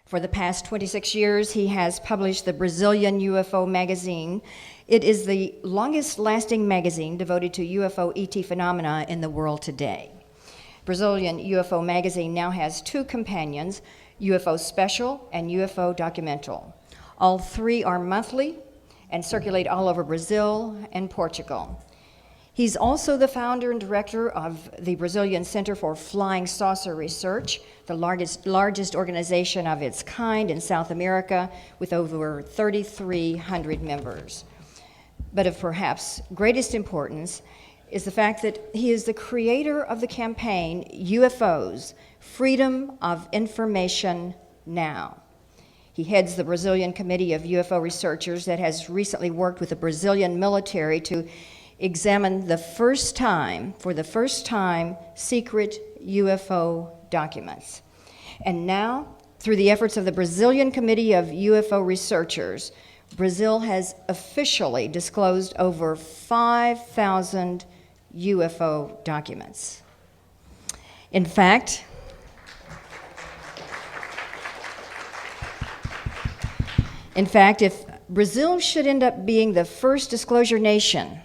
For the past 26 years, he has published the Brazilian UFO magazine. It is the longest-lasting magazine devoted to UFO ET phenomena in the world today. Brazilian UFO magazine now has two companions, UFO Special and UFO Documental. All three are monthly and circulate all over Brazil and Portugal. He's also the founder and director of the Brazilian Center for Flying Saucer Research, the largest organization of its kind in South America, with over 3,300 members. But of perhaps greatest importance is the fact that he is the creator of the campaign UFOs, Freedom of Information Now. He heads the Brazilian Committee of UFO Researchers that has recently worked with the Brazilian military to examine for the first time, secret UFO documents. And now, through the efforts of the Brazilian Committee of UFO Researchers, Brazil has officially disclosed over 5,000 UFO documents. In fact, if Brazil should end up being the first disclosure nation,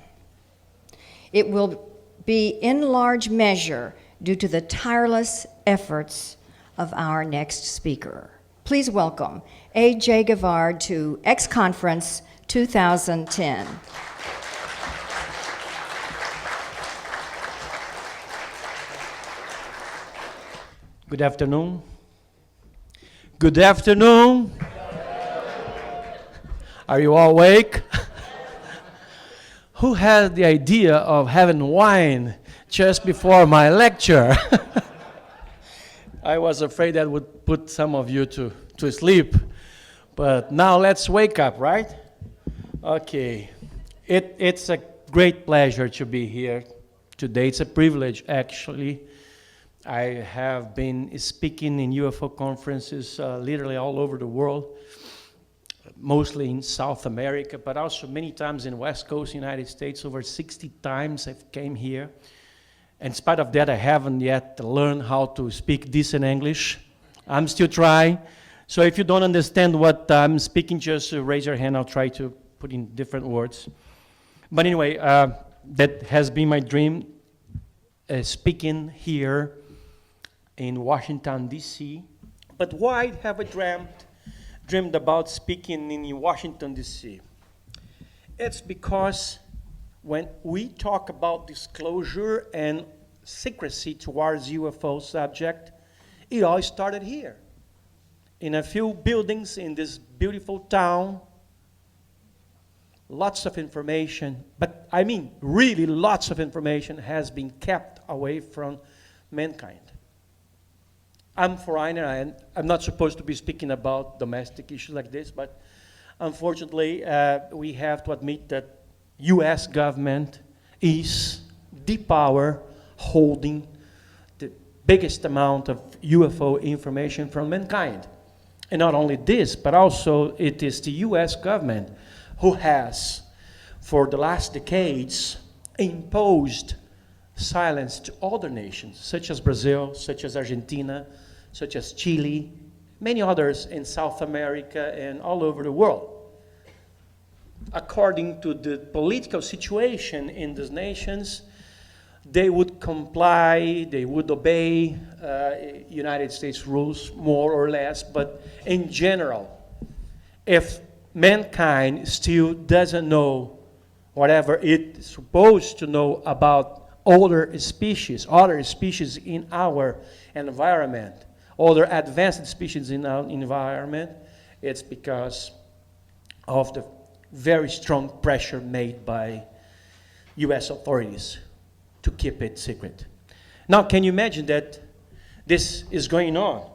it will be in large measure due to the tireless efforts of our next speaker. Please welcome A.J. Gevaerd to X Conference 2010. Good afternoon. Good afternoon. Are you all awake? Who had the idea of having wine just before my lecture? I was afraid that would put some of you to sleep. But now let's wake up, right? Okay. It's a great pleasure to be here today. It's a privilege, actually. I have been speaking in UFO conferences literally all over the world, mostly in South America, but also many times in West Coast United States. Over 60 times I've came here. In spite of that, I haven't yet learned how to speak decent English. I'm still trying. So if you don't understand what I'm speaking, just raise your hand. I'll try to put in different words. But anyway, that has been my dream, speaking here in Washington, D.C. But why have I dreamed about speaking in Washington, D.C.? It's because when we talk about disclosure and secrecy towards UFO subject, it all started here. In a few buildings in this beautiful town, lots of information, but I mean really lots of information has been kept away from mankind. I'm foreigner, and I'm not supposed to be speaking about domestic issues like this, but unfortunately, we have to admit that U.S. government is the power holding the biggest amount of UFO information from mankind. And not only this, but also it is the U.S. government who has, for the last decades, imposed silence to other nations, such as Brazil, such as Argentina, such as Chile, many others in South America and all over the world. According to the political situation in these nations, they would comply, they would obey United States rules more or less, but in general, if mankind still doesn't know whatever it's supposed to know about other species in our environment, other advanced species in our environment, it's because of the very strong pressure made by U.S. authorities to keep it secret. Now, can you imagine that this is going on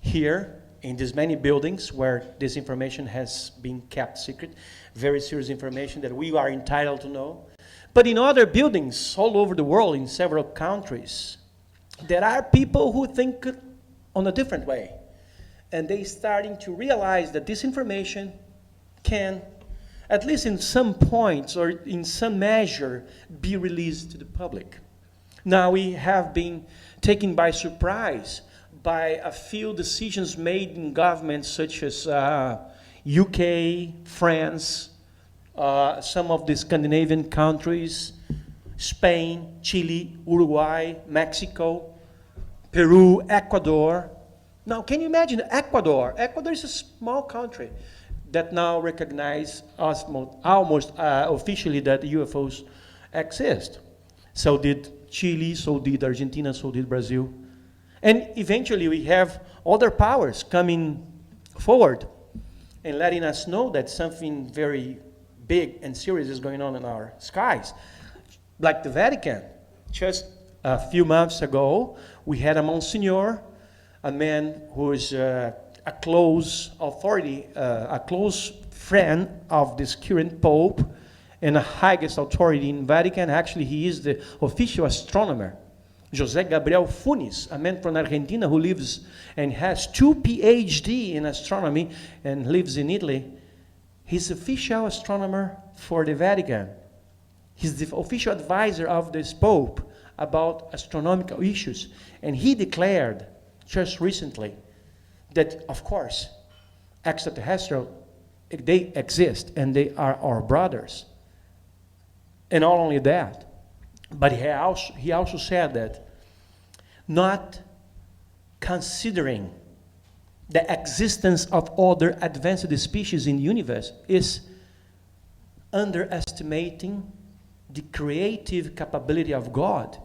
here in these many buildings where this information has been kept secret, very serious information that we are entitled to know. But in other buildings all over the world, in several countries, there are people who think on a different way. And they're starting to realize that this information can, at least in some points or in some measure, be released to the public. Now we have been taken by surprise by a few decisions made in governments such as UK, France, some of the Scandinavian countries, Spain, Chile, Uruguay, Mexico, Peru, Ecuador. Now, can you imagine Ecuador? Ecuador is a small country that now recognizes almost officially that UFOs exist. So did Chile, so did Argentina, so did Brazil. And eventually we have other powers coming forward and letting us know that something very big and serious is going on in our skies. Like the Vatican. Just a few months ago, we had a Monsignor, a man who is a close authority, a close friend of this current Pope, and the highest authority in Vatican. Actually, he is the official astronomer. José Gabriel Funes, a man from Argentina who lives and has 2 PhD in astronomy and lives in Italy. He's official astronomer for the Vatican. He's the official advisor of this Pope about astronomical issues. And he declared just recently that, of course, extraterrestrials, they exist and they are our brothers. And not only that, but he also said that not considering the existence of other advanced species in the universe is underestimating the creative capability of God.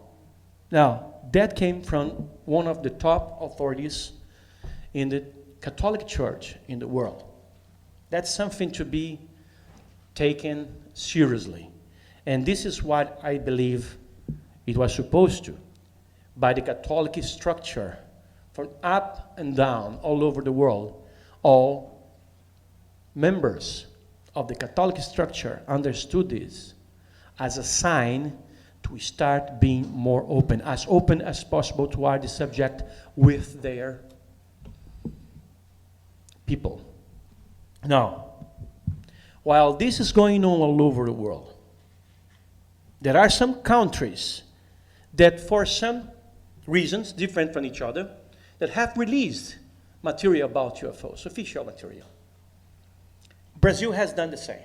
Now, that came from one of the top authorities in the Catholic Church in the world. That's something to be taken seriously. And this is what I believe it was supposed to, by the Catholic structure, from up and down all over the world. All members of the Catholic structure understood this as a sign to start being more open as possible toward the subject with their people. Now, while this is going on all over the world, there are some countries that for some reasons different from each other that have released material about UFOs, official material. Brazil has done the same.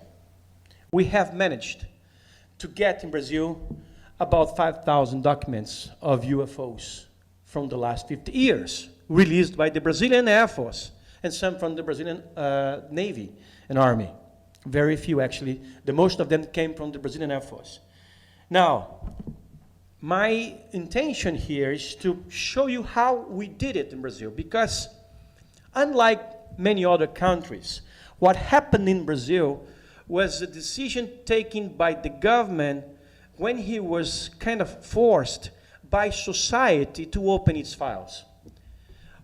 We have managed to get in Brazil about 5,000 documents of UFOs from the last 50 years, released by the Brazilian Air Force and some from the Brazilian Navy and Army. Very few, actually. The most of them came from the Brazilian Air Force. Now, my intention here is to show you how we did it in Brazil, because unlike many other countries, what happened in Brazil was a decision taken by the government when he was kind of forced by society to open its files.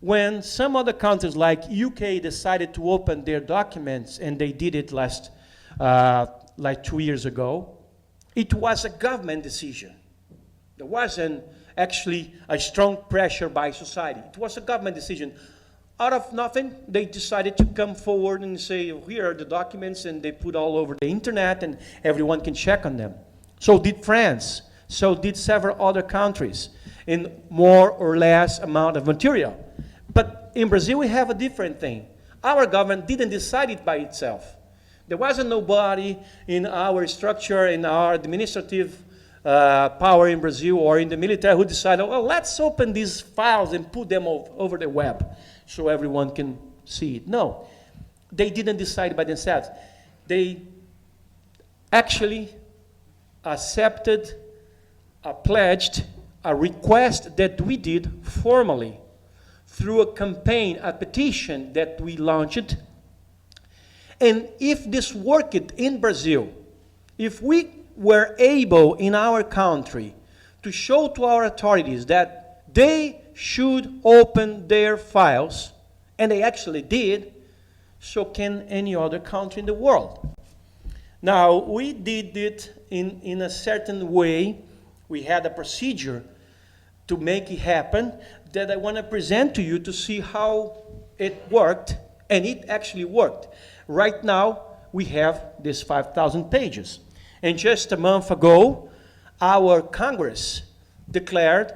When some other countries like UK decided to open their documents, and they did it like 2 years ago, it was a government decision. There wasn't actually a strong pressure by society. It was a government decision. Out of nothing, they decided to come forward and say, here are the documents, and they put all over the internet, and everyone can check on them. So did France. So did several other countries in more or less amount of material. But in Brazil, we have a different thing. Our government didn't decide it by itself. There wasn't nobody in our structure, in our administrative power in Brazil or in the military who decided, well, let's open these files and put them over the web so everyone can see it. No, they didn't decide by themselves. They actually accepted, pledged a request that we did formally through a campaign, a petition that we launched. And if this worked in Brazil, if we were able in our country to show to our authorities that they should open their files, and they actually did, so can any other country in the world. Now, we did it in a certain way. We had a procedure to make it happen that I want to present to you to see how it worked, and it actually worked. Right now, we have these 5,000 pages. And just a month ago, our Congress declared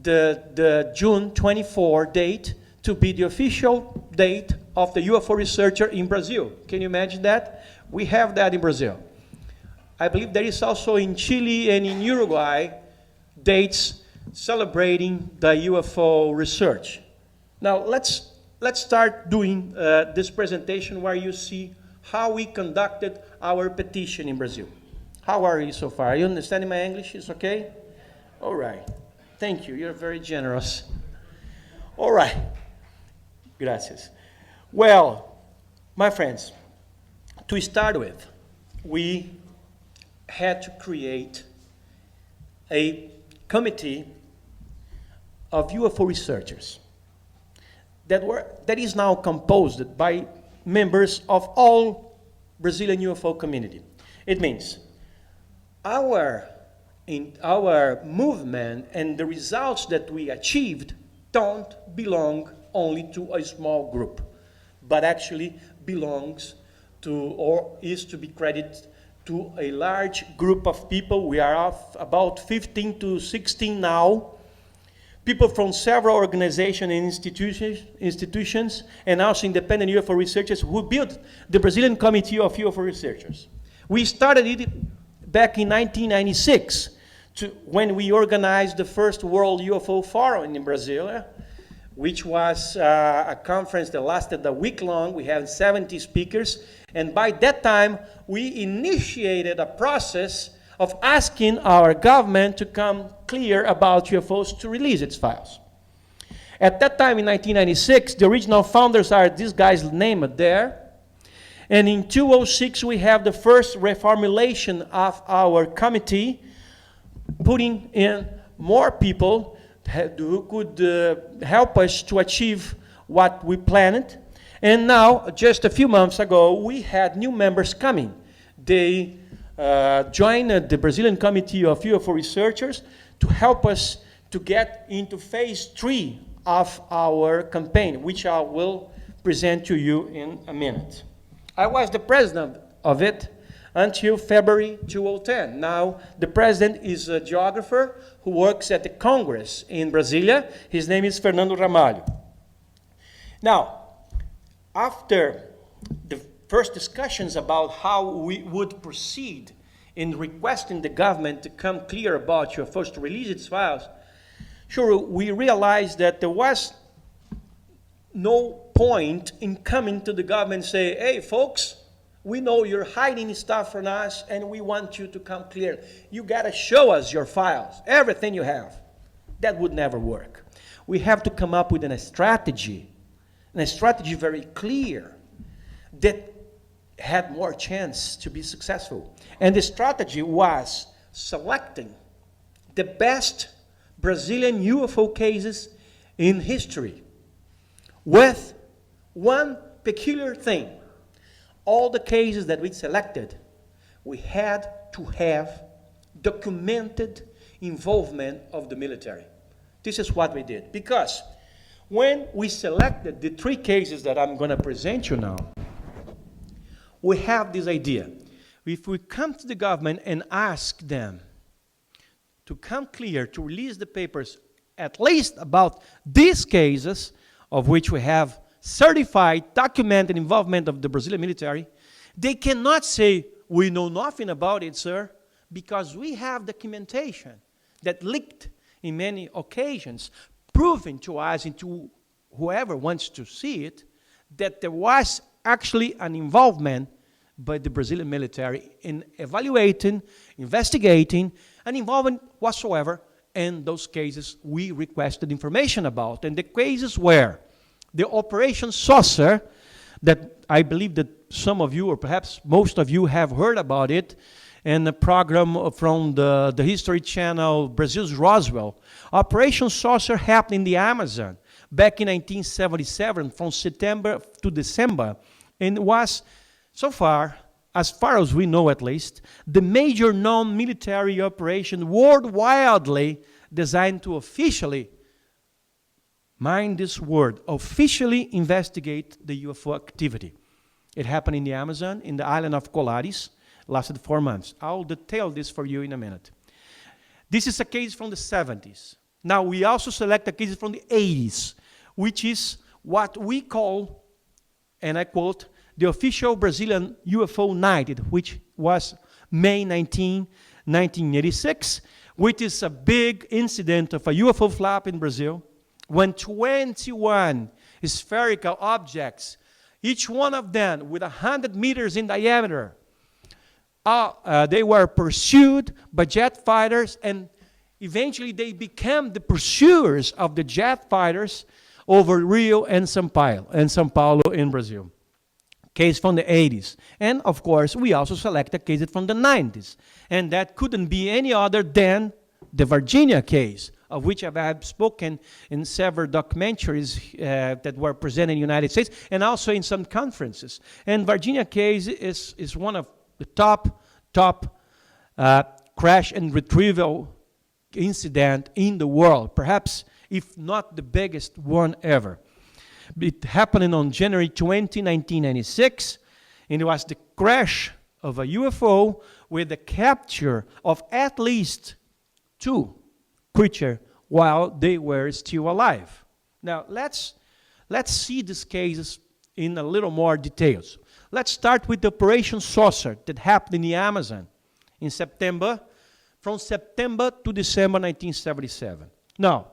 the June 24 date to be the official date of the UFO researcher in Brazil. Can you imagine that? We have that in Brazil. I believe there is also in Chile and in Uruguay dates celebrating the UFO research. Now let's start doing this presentation where you see how we conducted our petition in Brazil. How are you so far? Are you understanding my English? Is okay? All right. Thank you. You're very generous. All right. Gracias. Well, my friends, to start with, we had to create a committee of UFO researchers that is now composed by members of all Brazilian UFO community. It means our movement and the results that we achieved don't belong only to a small group, but actually belongs to, or is to be credited to, a large group of people. We are about 15 to 16 now, people from several organizations and institutions, and also independent UFO researchers who built the Brazilian Committee of UFO Researchers. We started it back in 1996, when we organized the first World UFO Forum in Brazil, which was a conference that lasted a week long. We had 70 speakers, and by that time, we initiated a process of asking our government to come clear about UFOs to release its files. At that time, in 1996, the original founders are these guys named there. And in 2006, we have the first reformulation of our committee, putting in more people who could help us to achieve what we planned. And now, just a few months ago, we had new members coming. They joined the Brazilian Committee of UFO Researchers to help us to get into phase 3 of our campaign, which I will present to you in a minute. I was the president of it until February 2010. Now, the president is a geographer who works at the Congress in Brasilia. His name is Fernando Ramalho. Now, after the first discussions about how we would proceed in requesting the government to come clear about UFOs to release its files, sure, we realized that there was no point in coming to the government and say, hey, folks, we know you're hiding stuff from us, and we want you to come clear. You got to show us your files, everything you have. That would never work. We have to come up with a strategy, and a strategy very clear that had more chance to be successful. And the strategy was selecting the best Brazilian UFO cases in history with one peculiar thing. All the cases that we selected, we had to have documented involvement of the military. This is what we did. Because when we selected the 3 cases that I'm going to present you now, we have this idea. If we come to the government and ask them to come clear, to release the papers, at least about these cases, of which we have certified, documented involvement of the Brazilian military, they cannot say, we know nothing about it, sir, because we have documentation that leaked in many occasions, proving to us and to whoever wants to see it, that there was actually an involvement by the Brazilian military in evaluating, investigating, and involvement whatsoever in those cases we requested information about. And the cases were the Operation Saucer, that I believe that some of you, or perhaps most of you, have heard about it, and a program from the History Channel, Brazil's Roswell. Operation Saucer happened in the Amazon back in 1977, from September to December, and was, so far as we know at least, the major non-military operation worldwide designed to officially, mind this word, officially investigate the UFO activity. It happened in the Amazon, in the island of Colares, lasted 4 months. I'll detail this for you in a minute. This is a case from the 70s. Now, we also select the cases from the 80s, which is what we call, and I quote, the official Brazilian UFO night, which was May 19, 1986, which is a big incident of a UFO flap in Brazil, when 21 spherical objects, each one of them with 100 meters in diameter, they were pursued by jet fighters, and eventually they became the pursuers of the jet fighters over Rio and São Paulo in Brazil. Case from the 80s. And of course, we also selected cases from the 90s. And that couldn't be any other than the Virginia case, of which I have spoken in several documentaries that were presented in the United States and also in some conferences. And Virginia case is one of the top crash and retrieval incident in the world, perhaps if not the biggest one ever. It happened on January 20, 1996, and it was the crash of a UFO with the capture of at least 2 creatures while they were still alive. Now, let's see these cases in a little more details. Let's start with the Operation Saucer that happened in the Amazon in September, from September to December 1977. Now,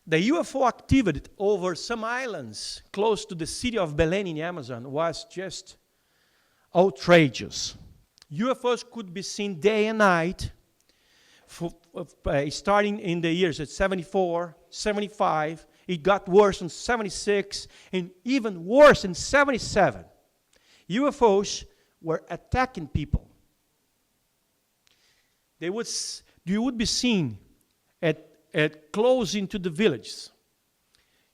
the UFO activity over some islands close to the city of Belém in the Amazon was just outrageous. UFOs could be seen day and night, starting in the years at 74, 75. It got worse in 76, and even worse in 77. UFOs were attacking people. You would be seen at close into the villages,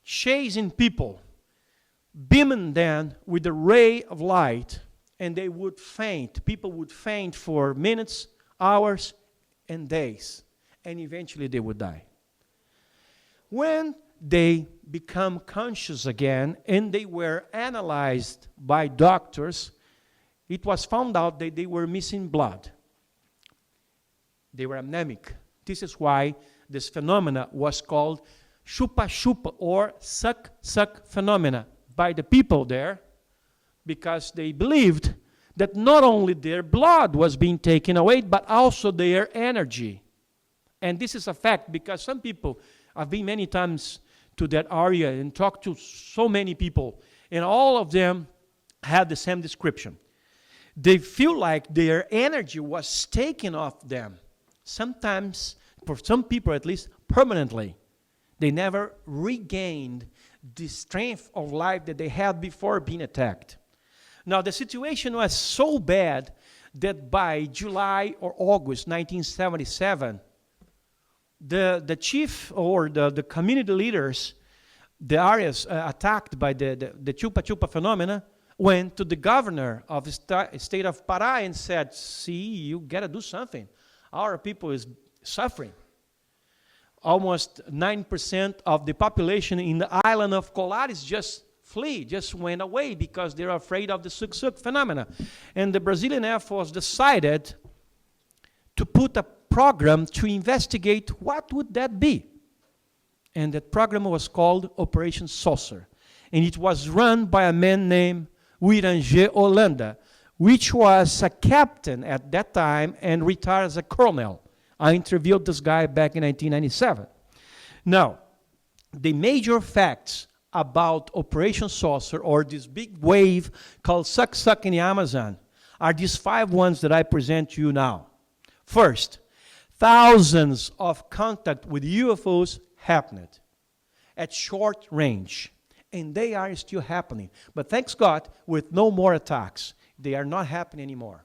chasing people, beaming them with a ray of light, and they would faint. People would faint for minutes, hours, and days, and eventually they would die. When they become conscious again, and they were analyzed by doctors, it was found out that they were missing blood. They were anemic. This is why this phenomena was called chupa-chupa, or suck-suck phenomena, by the people there, because they believed that not only their blood was being taken away, but also their energy. And this is a fact, because some people, I've been many times to that area and talked to so many people, and all of them had the same description. They feel like their energy was taken off them. Sometimes, for some people at least, permanently. They never regained the strength of life that they had before being attacked. Now, the situation was so bad that by July or August 1977, the chief or the community leaders, the areas attacked by the chupa-chupa phenomena, went to the governor of the state of Pará and said, see, you got to do something. Our people is suffering. Almost 9% of the population in the island of Colares just went away because they're afraid of the suk-suk phenomena. And the Brazilian Air Force decided to put a program to investigate what would that be. And that program was called Operation Saucer. And it was run by a man named Uiranger Holanda, which was a captain at that time and retired as a colonel. I interviewed this guy back in 1997. Now, the major facts about Operation Saucer, or this big wave called Suck-Suck in the Amazon, are these 5 ones that I present to you now. First, thousands of contact with UFOs happened at short range, and they are still happening. But thanks God, with no more attacks. They are not happening anymore.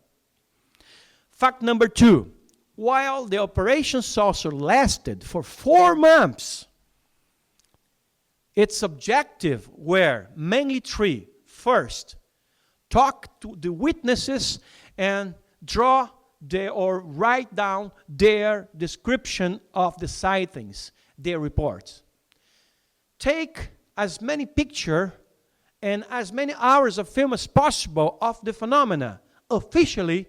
Fact number 2, while the Operation Saucer lasted for 4 months, its objective were mainly 3. First, talk to the witnesses and write down their description of the sightings, their reports. Take as many pictures and as many hours of film as possible of the phenomena, officially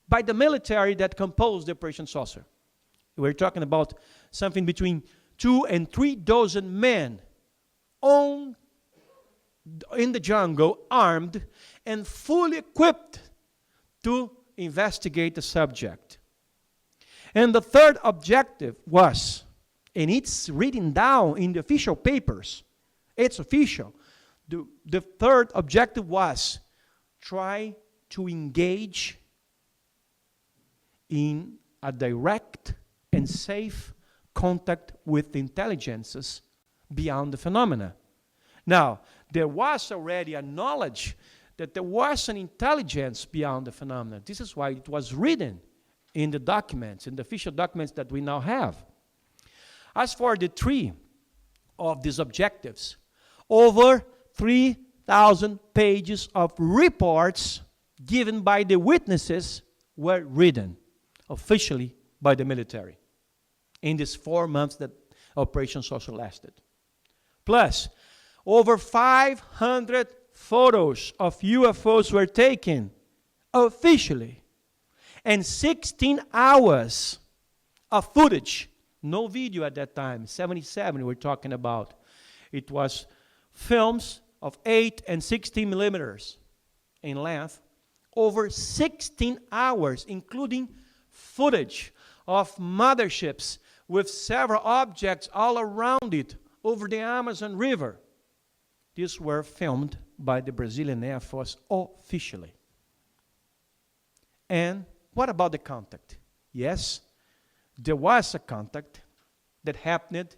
by the military that composed the Operation Saucer. We're talking about something between 2 and 3 dozen men in the jungle, armed and fully equipped to investigate the subject. And the third objective was, and it's written down in the official papers, it's official, the third objective was try to engage in a direct and safe contact with the intelligences beyond the phenomena. Now, there was already a knowledge that there was an intelligence beyond the phenomena. This is why it was written in the documents, in the official documents that we now have. As for the three of these objectives, over 3,000 pages of reports given by the witnesses were written officially by the military in these 4 months that Operation Saucer lasted. Plus, over 500 photos of UFOs were taken officially, and 16 hours of footage, no video at that time, 77 we're talking about. It was films of 8 and 16 millimeters in length, over 16 hours, including footage of motherships with several objects all around it over the Amazon River. These were filmed by the Brazilian Air Force officially. And what about the contact? Yes, there was a contact that happened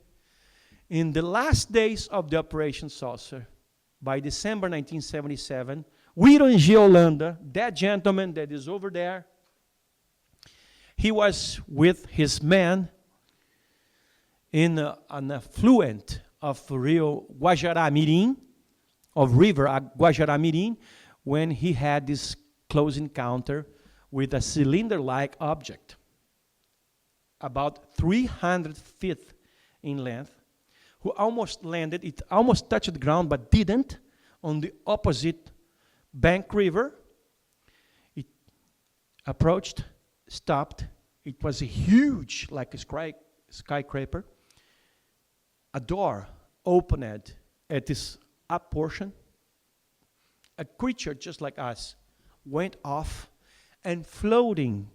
in the last days of the Operation Saucer. By December 1977, Gevaerd Holanda, that gentleman that is over there, he was with his men in an affluent of Rio Guajará-Mirim, of River Guajará-Mirim, when he had this close encounter with a cylinder-like object, about 300 feet in length, who almost landed, it almost touched the ground, but didn't, on the opposite bank river. It approached, stopped. It was a huge, like a skyscraper. A door opened at this up portion. A creature just like us went off, and floating,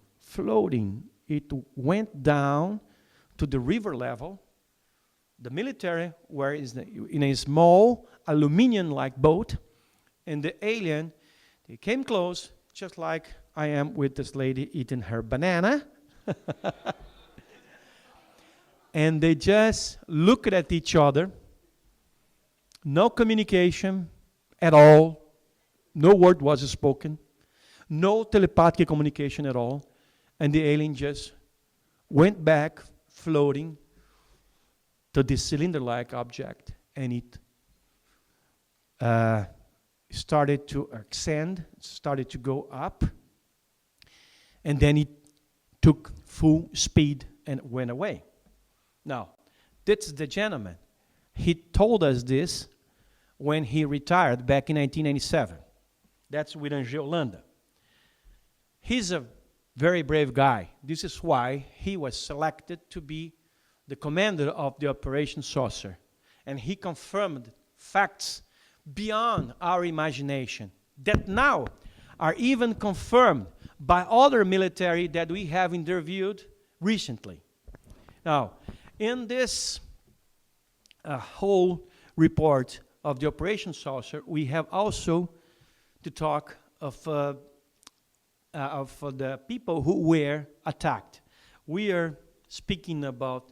it went down to the river level. The military were in a small aluminum-like boat, and the alien, they came close, just like I am with this lady eating her banana. And they just looked at each other. No communication at all. No word was spoken. No telepathic communication at all. And the alien just went back, floating, to this cylinder-like object. And it started to ascend, started to go up. And then it took full speed and went away. Now, that's the gentleman. He told us this when he retired back in 1997. That's Gevaerd Holanda. He's a very brave guy. This is why he was selected to be the commander of the Operation Saucer. And he confirmed facts beyond our imagination that now are even confirmed by other military that we have interviewed recently. Now, in this whole report of the Operation Saucer, we have also to talk of the people who were attacked. We are speaking about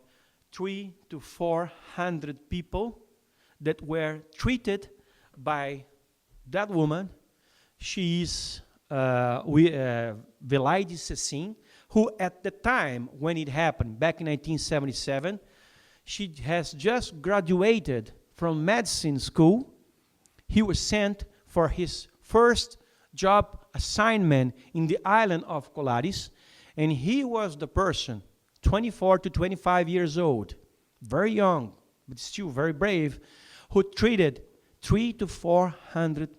300 to 400 people that were treated by that woman. She is Velaide Cecim, who at the time when it happened, back in 1977, she has just graduated from medicine school. He was sent for his first job assignment in the island of Colares, and he was the person, 24 to 25 years old, very young, but still very brave, who treated 300 to 400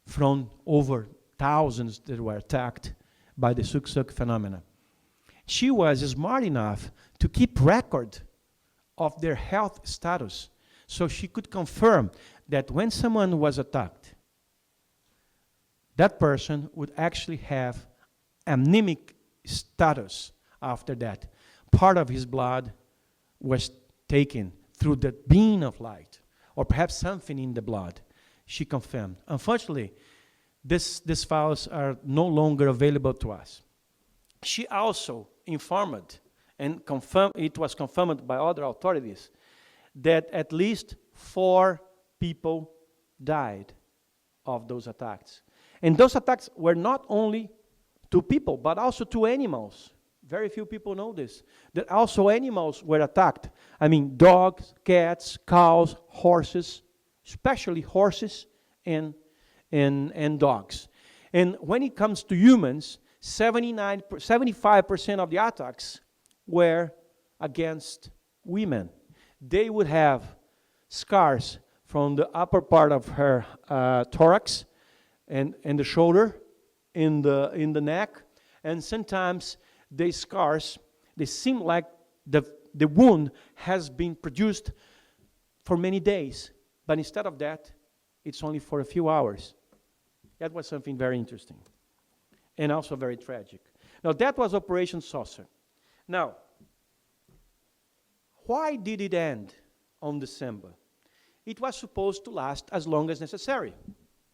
from over thousands that were attacked by the Suk-Suk phenomena. She was smart enough to keep record of their health status, so she could confirm that when someone was attacked, that person would actually have anemic status after that. Part of his blood was taken through the beam of light, or perhaps something in the blood. She confirmed. Unfortunately, these files are no longer available to us. She also informed, and confirmed, it was confirmed by other authorities, that at least 4 people died of those attacks. And those attacks were not only to people, but also to animals. Very few people know this, that also animals were attacked. I mean, dogs, cats, cows, horses, especially horses and dogs. And when it comes to humans, 75% of the attacks were against women. They would have scars from the upper part of her thorax and the shoulder, in the neck, and sometimes these scars, they seem like the wound has been produced for many days, but instead of that, it's only for a few hours. That was something very interesting, and also very tragic. Now, that was Operation Saucer. Now, why did it end on December? It was supposed to last as long as necessary.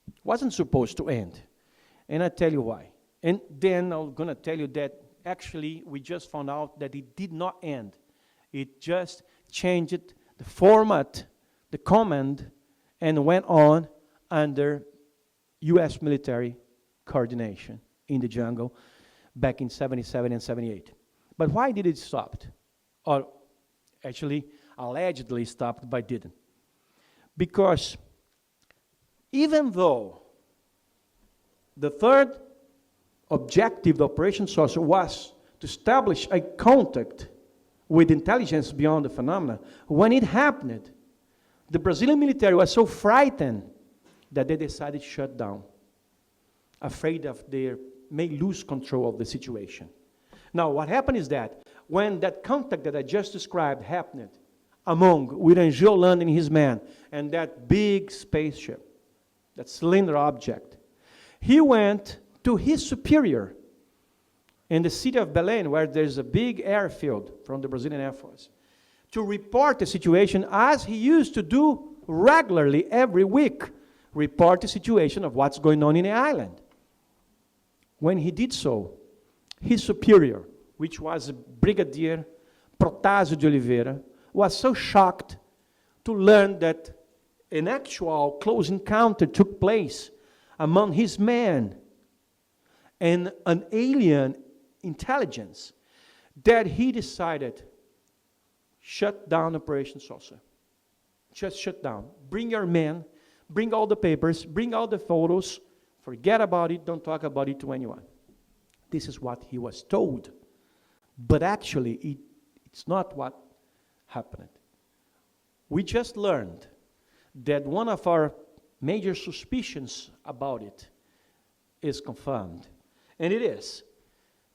It wasn't supposed to end. And I tell you why. And then I'm going to tell you that actually we just found out that it did not end. It just changed the format, the command, and went on under U.S. military coordination in the jungle back in 77 and 78. But why did it stop? Or actually, allegedly stopped, but didn't. Because even though the third objective of Operation Saucer was to establish a contact with intelligence beyond the phenomena, when it happened, the Brazilian military was so frightened that they decided to shut down, afraid of they may lose control of the situation. Now, what happened is that when that contact that I just described happened among William Gioland and his men and that big spaceship, that cylinder object, he went to his superior in the city of Belém, where there's a big airfield from the Brazilian Air Force, to report the situation as he used to do regularly every week, report the situation of what's going on in the island. When he did so, his superior, which was Brigadier Protásio de Oliveira, was so shocked to learn that an actual close encounter took place among his men and an alien intelligence, that he decided, shut down Operation Saucer. Just shut down. Bring your men, bring all the papers, bring all the photos, forget about it, don't talk about it to anyone. This is what he was told. But actually, it's not what happened. We just learned that one of our major suspicions about it is confirmed. And it is.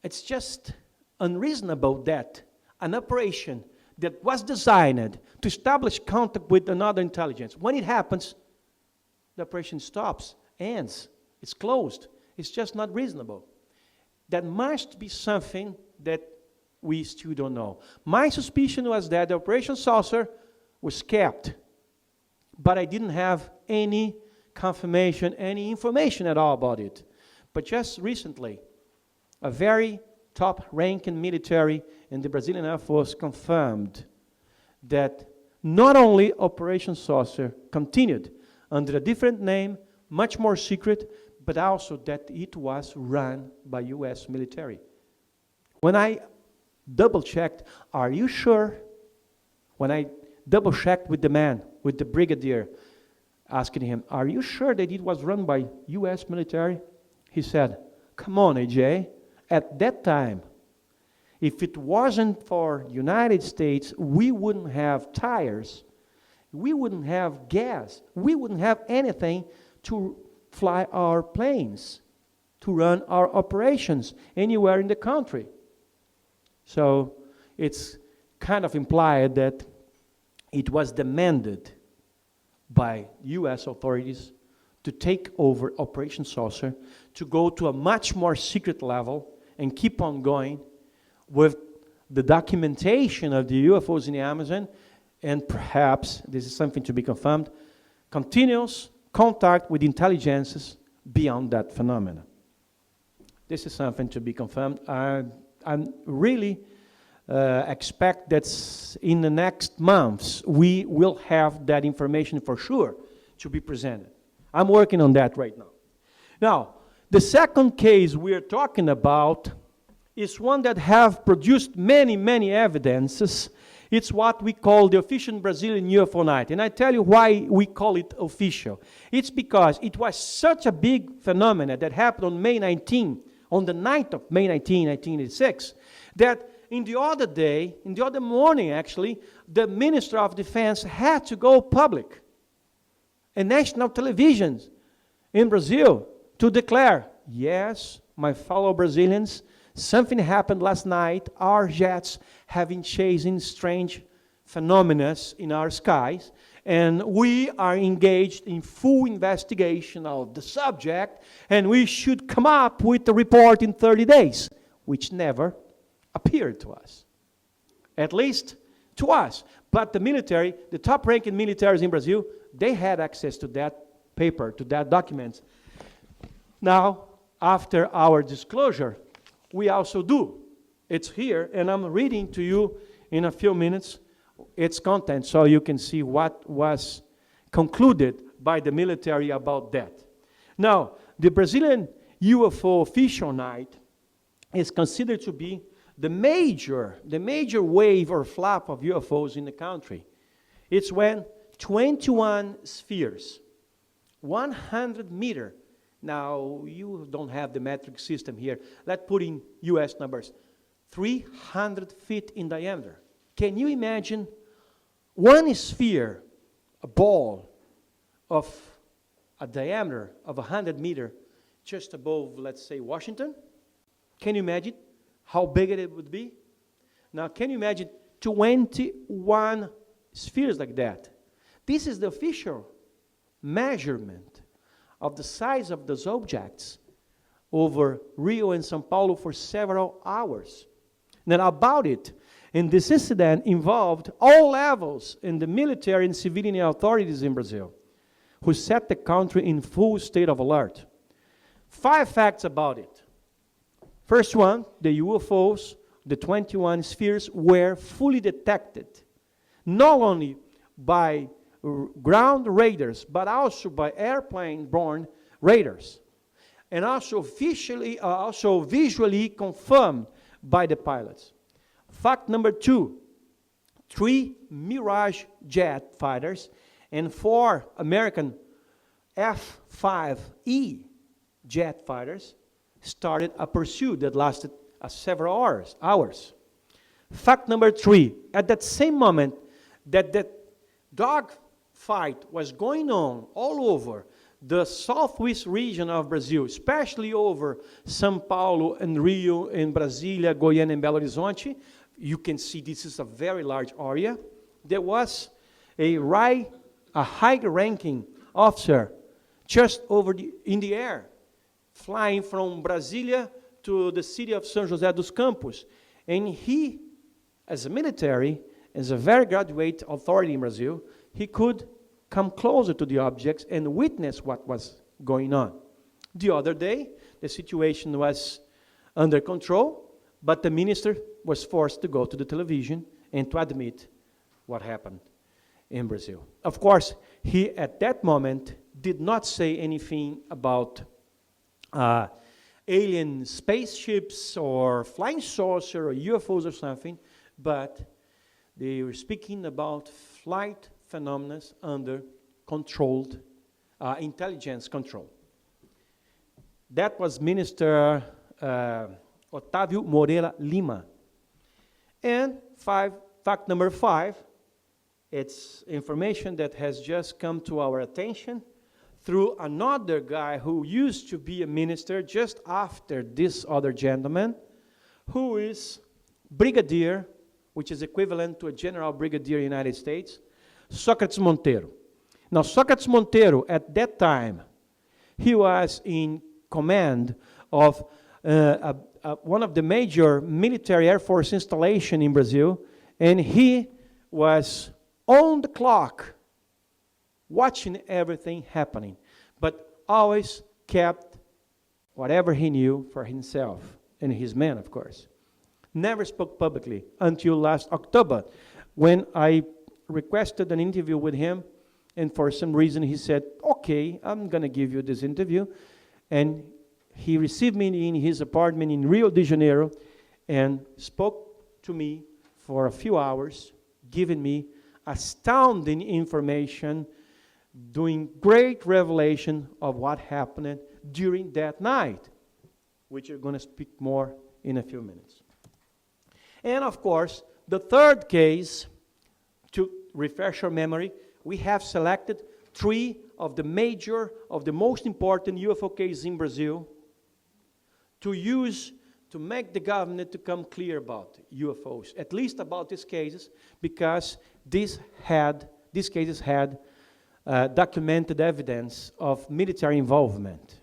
It's just unreasonable that an operation that was designed to establish contact with another intelligence, when it happens, the operation stops, ends, it's closed. It's just not reasonable. That must be something that we still don't know. My suspicion was that the Operation Saucer was kept, but I didn't have any confirmation, any information at all about it. But just recently, a very top-ranking military in the Brazilian Air Force confirmed that not only Operation Saucer continued under a different name, much more secret, but also that it was run by U.S. military. When I double-checked, are you sure? When I double-checked with the man, with the brigadier, asking him, are you sure that it was run by U.S. military? He said, come on, AJ. At that time, if it wasn't for United States, we wouldn't have tires, we wouldn't have gas, we wouldn't have anything to fly our planes, to run our operations anywhere in the country. So it's kind of implied that it was demanded by U.S. authorities to take over Operation Saucer, to go to a much more secret level and keep on going with the documentation of the UFOs in the Amazon, and perhaps, this is something to be confirmed, continuous contact with intelligences beyond that phenomenon. This is something to be confirmed. I really expect that in the next months we will have that information for sure to be presented. I'm working on that right now. Now, the second case we are talking about is one that have produced many, many evidences. It's what we call the official Brazilian UFO night. And I tell you why we call it official. It's because it was such a big phenomenon that happened on May 19, on the night of May 19, 1986, that in the other morning actually, the Minister of Defense had to go public and national television in Brazil to declare, yes, my fellow Brazilians, something happened last night. Our jets have been chasing strange phenomena in our skies, and we are engaged in full investigation of the subject, and we should come up with a report in 30 days, which never appeared to us, at least to us. But the military, the top-ranking militaries in Brazil, they had access to that paper, to that document. Now, after our disclosure, we also do. It's here, and I'm reading to you in a few minutes its content so you can see what was concluded by the military about that. Now, the Brazilian UFO official night is considered to be the major wave or flap of UFOs in the country. It's when 21 spheres, 100 meter. Now, you don't have the metric system here. Let's put in US numbers. 300 feet in diameter. Can you imagine one sphere, a ball of a diameter of 100 meter just above, let's say, Washington? Can you imagine how big it would be? Now, can you imagine 21 spheres like that? This is the official measurement of the size of those objects over Rio and São Paulo for several hours. Now, about it, and this incident involved all levels in the military and civilian authorities in Brazil, who set the country in full state of alert. 5 facts about it. First one, the UFOs, the 21 spheres, were fully detected, not only by ground radars, but also by airplane-borne radars, and also visually confirmed by the pilots. Fact number 2, 3 Mirage jet fighters and 4 American F-5E jet fighters started a pursuit that lasted several hours. Fact number 3, at that same moment that the dog fight was going on all over the southwest region of Brazil, especially over São Paulo and Rio and Brasília, Goiânia and Belo Horizonte. You can see this is a very large area. There was a high-ranking officer just in the air, flying from Brasília to the city of São José dos Campos. And he, as a military, as a very graduate authority in Brazil, he could come closer to the objects and witness what was going on. The other day, the situation was under control, but the minister was forced to go to the television and to admit what happened in Brazil. Of course, he, at that moment, did not say anything about alien spaceships or flying saucer or UFOs or something, but they were speaking about flight phenomena under controlled intelligence control. That was Minister Otávio Moreira Lima. And fact number 5, it's information that has just come to our attention through another guy who used to be a minister just after this other gentleman, who is Brigadier which is equivalent to a general brigadier in the United States, Sócrates Monteiro. Now, Sócrates Monteiro, at that time, he was in command of one of the major military Air Force installation in Brazil, and he was on the clock, watching everything happening, but always kept whatever he knew for himself and his men, of course. Never spoke publicly until last October, when I requested an interview with him, and for some reason he said, okay, I'm going to give you this interview. And he received me in his apartment in Rio de Janeiro and spoke to me for a few hours, giving me astounding information, doing great revelation of what happened during that night, which you're going to speak more in a few minutes. And of course, the third case, to refresh your memory, we have selected 3 of the most important UFO cases in Brazil to use to make the government to come clear about UFOs, at least about these cases, because these cases had documented evidence of military involvement.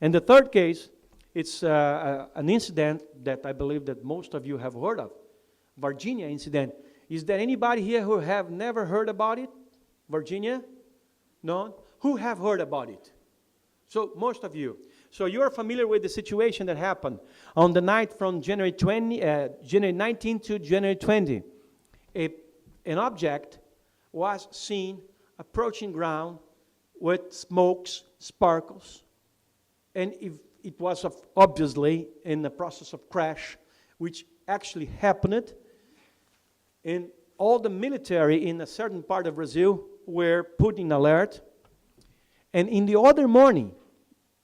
And the third case, it's an incident that I believe that most of you have heard of, Virginia incident. Is there anybody here who have never heard about it? Virginia? No? Who have heard about it? So most of you. So you're familiar with the situation that happened on the night from January 19 to January 20. An object was seen approaching ground with smokes, sparkles, and it was obviously in the process of crash, which actually happened. And all the military in a certain part of Brazil were put in alert. And in the other morning,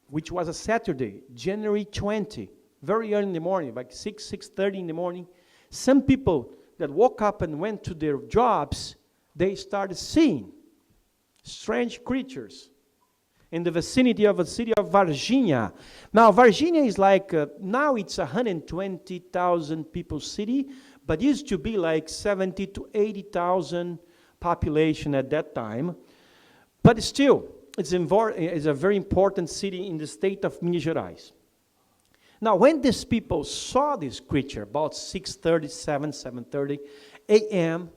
which was a Saturday, January 20, very early in the morning, like 6:30 in the morning, some people that woke up and went to their jobs, they started seeing strange creatures in the vicinity of the city of Varginha. Now, Varginha is like, now it's a 120,000 people city, but used to be like 70 to 80,000 population at that time. But still, it's a very important city in the state of Minas Gerais. Now, when these people saw this creature, about 7:30 a.m.,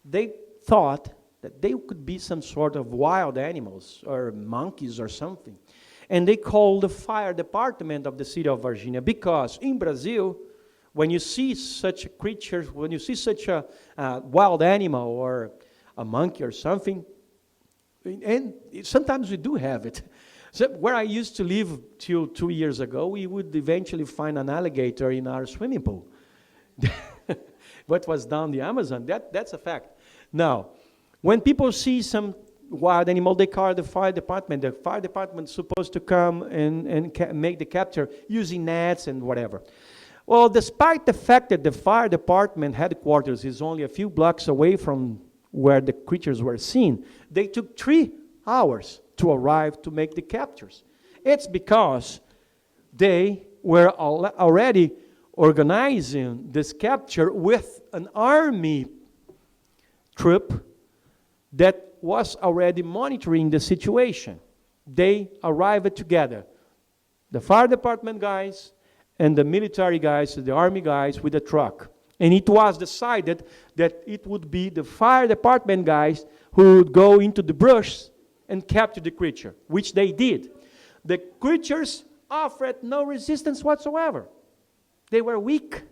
they thought that they could be some sort of wild animals or monkeys or something. And they called the fire department of the city of Varginha, because in Brazil, when you see such a creature, when you see such a wild animal or a monkey or something, and sometimes we do have it. So where I used to live till 2 years ago, we would eventually find an alligator in our swimming pool. What was down the Amazon, that's a fact. Now, when people see some wild animal, they call the fire department. The fire department is supposed to come and make the capture using nets and whatever. Well, despite the fact that the fire department headquarters is only a few blocks away from where the creatures were seen, they took 3 hours to arrive to make the captures. It's because they were already organizing this capture with an army troop that was already monitoring the situation. They arrived together, the fire department guys and the military guys, the army guys with a truck. And it was decided that it would be the fire department guys who would go into the brush and capture the creature, which they did. The creatures offered no resistance whatsoever. They were weak,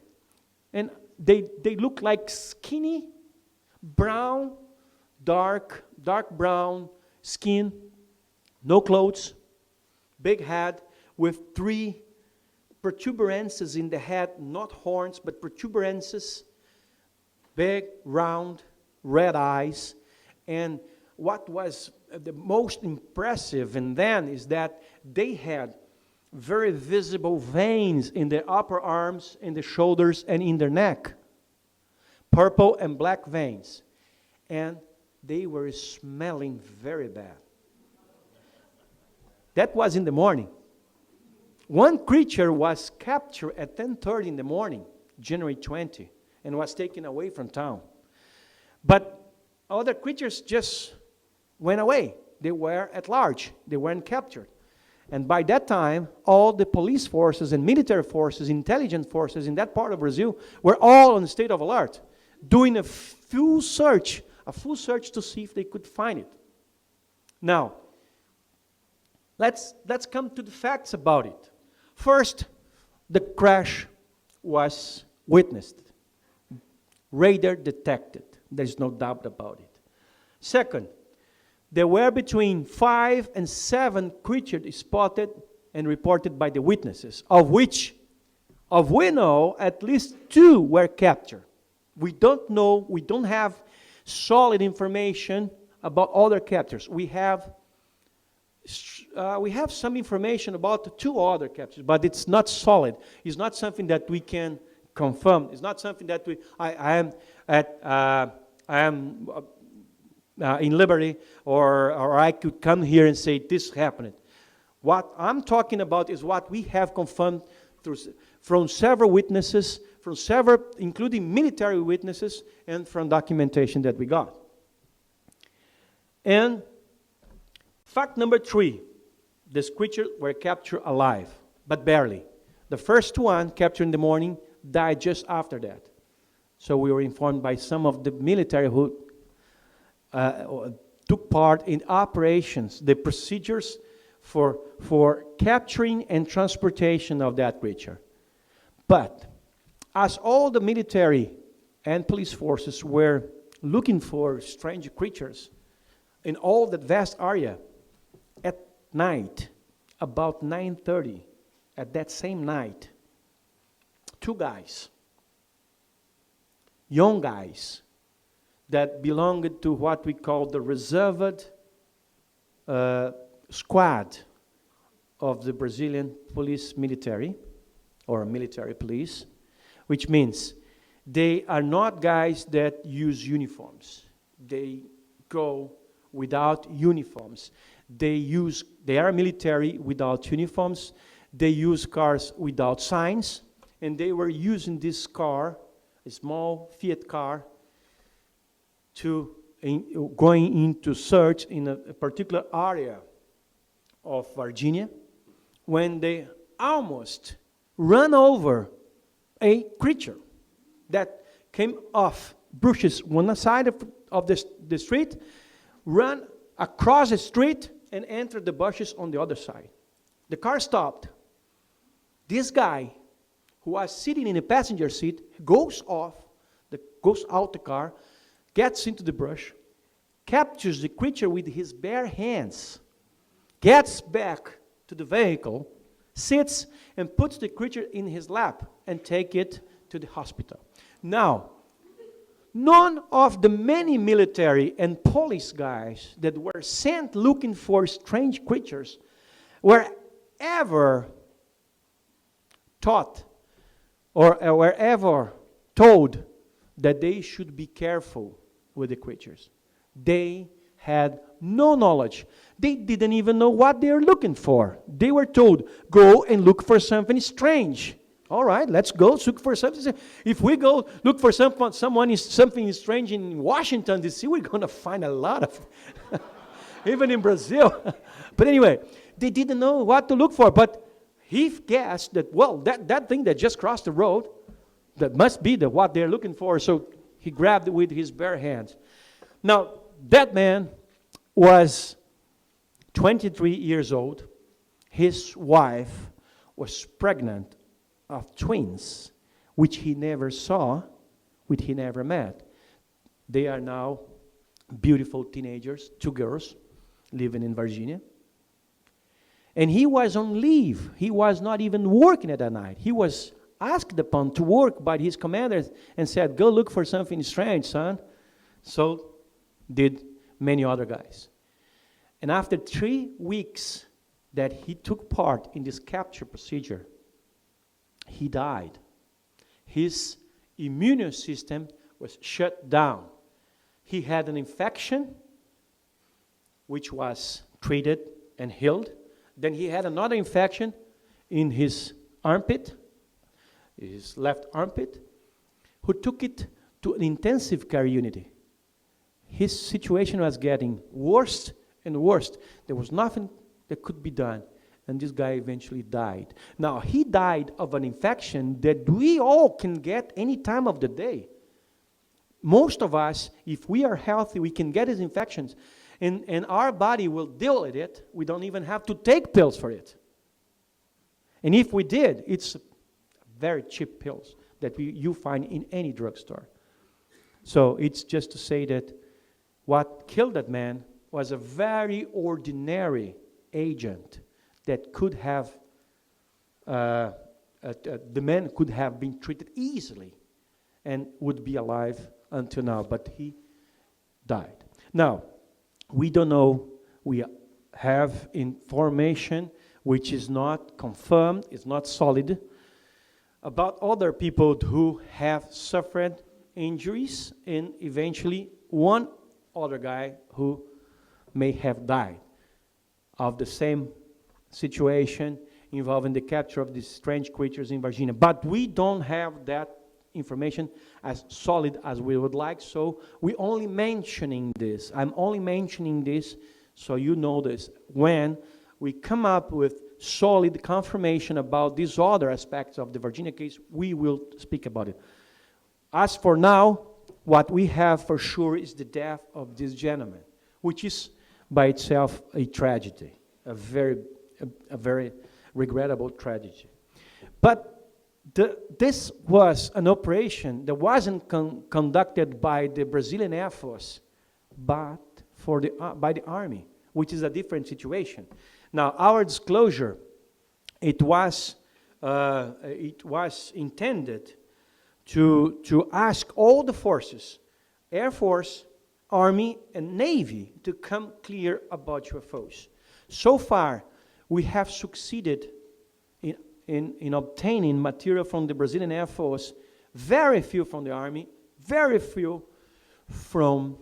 and they looked like skinny, brown, dark brown skin, no clothes, big head with 3 protuberances in the head, not horns, but protuberances, big, round, red eyes. And what was the most impressive in them is that they had very visible veins in their upper arms, in the shoulders, and in their neck. Purple and black veins. And they were smelling very bad. That was in the morning. One creature was captured at 10:30 in the morning, January 20. and was taken away from town. But other creatures just went away. They were at large. They weren't captured. And by that time, all the police forces and military forces, intelligence forces in that part of Brazil were all in a state of alert, doing a full search to see if they could find it. Now, let's come to the facts about it. First, the crash was witnessed, radar detected. There's no doubt about it. Second, there were between 5 and 7 creatures spotted and reported by the witnesses, of which, we know, at least 2 were captured. We don't know, we don't have solid information about other captures. We have some information about 2 other captures, but it's not solid. It's not something that we can confirm. It's not something that I am in liberty, or I could come here and say this happened. What I'm talking about is what we have confirmed from several witnesses, including military witnesses, and from documentation that we got. And fact number 3, these creatures were captured alive, but barely. The first one, captured in the morning, died just after that. So we were informed by some of the military who took part in operations, the procedures for capturing and transportation of that creature. But as all the military and police forces were looking for strange creatures in all that vast area, at night, about 9:30, at that same night, 2 guys, young guys, that belonged to what we call the reserved squad of the Brazilian police military, or military police, which means they are not guys that use uniforms. They go without uniforms. They are military without uniforms. They use cars without signs, and they were using this car, a small Fiat car, going into search in a particular area of Virginia, when they almost ran over a creature that came off bushes one side of the street, ran across the street, and entered the bushes on the other side. The car stopped. This guy, who was sitting in the passenger seat, goes out the car, gets into the brush, captures the creature with his bare hands, gets back to the vehicle, sits and puts the creature in his lap and take it to the hospital. Now, none of the many military and police guys that were sent looking for strange creatures were ever taught or were ever told that they should be careful with the creatures. They had no knowledge. They didn't even know what they were looking for. They were told, go and look for something strange. All right, let's go look for something. If we go look for something strange in Washington, D.C., we're going to find a lot of even in Brazil. But anyway, they didn't know what to look for. But he guessed that, well, that thing that just crossed the road, that must be what they're looking for. So he grabbed it with his bare hands. Now, that man was 23 years old. His wife was pregnant of twins, which he never saw, which he never met. They are now beautiful teenagers, 2 girls living in Virginia. And he was on leave. He was not even working at that night. He was asked upon to work by his commanders and said, go look for something strange, son. So did many other guys. And after 3 weeks that he took part in this capture procedure, he died. His immune system was shut down. He had an infection, which was treated and healed. Then he had another infection in his armpit, his left armpit, who took it to an intensive care unit. His situation was getting worse and worse. There was nothing that could be done, and this guy eventually died. Now, he died of an infection that we all can get any time of the day. Most of us, if we are healthy, we can get these infections, and our body will deal with it. We don't even have to take pills for it. And if we did, it's very cheap pills that you find in any drugstore. So it's just to say that what killed that man was a very ordinary agent that could have, the man could have been treated easily and would be alive until now, but he died. Now, we don't know, we have information which is not confirmed, it's not solid, about other people who have suffered injuries, and eventually one other guy who may have died of the same situation involving the capture of these strange creatures in Virginia. But we don't have that information as solid as we would like, so we're only mentioning this. I'm only mentioning this so you know this. When we come up with solid confirmation about these other aspects of the Virginia case, we will speak about it. As for now, what we have for sure is the death of this gentleman, which is by itself a tragedy, a very regrettable tragedy. But this was an operation that wasn't conducted by the Brazilian Air Force, but by the Army, which is a different situation. Now, our disclosure, it was intended to ask all the forces, Air Force, Army, and Navy, to come clear about UFOs. So far, we have succeeded in obtaining material from the Brazilian Air Force, very few from the Army, very few from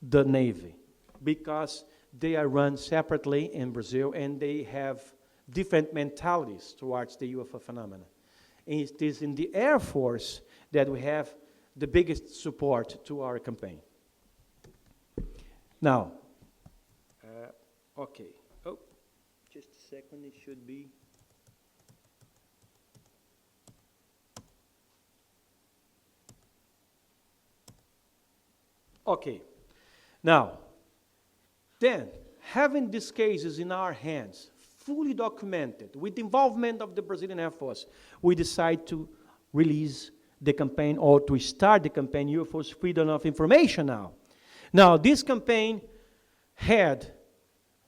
the Navy, because they are run separately in Brazil and they have different mentalities towards the UFO phenomena. And it is in the Air Force that we have the biggest support to our campaign. Now, okay. Oh, just a second, it should be. Okay. Now, then, having these cases in our hands, fully documented, with the involvement of the Brazilian Air Force, we decide to release the campaign, or to start the campaign, UFO's Freedom of Information now. Now, this campaign had,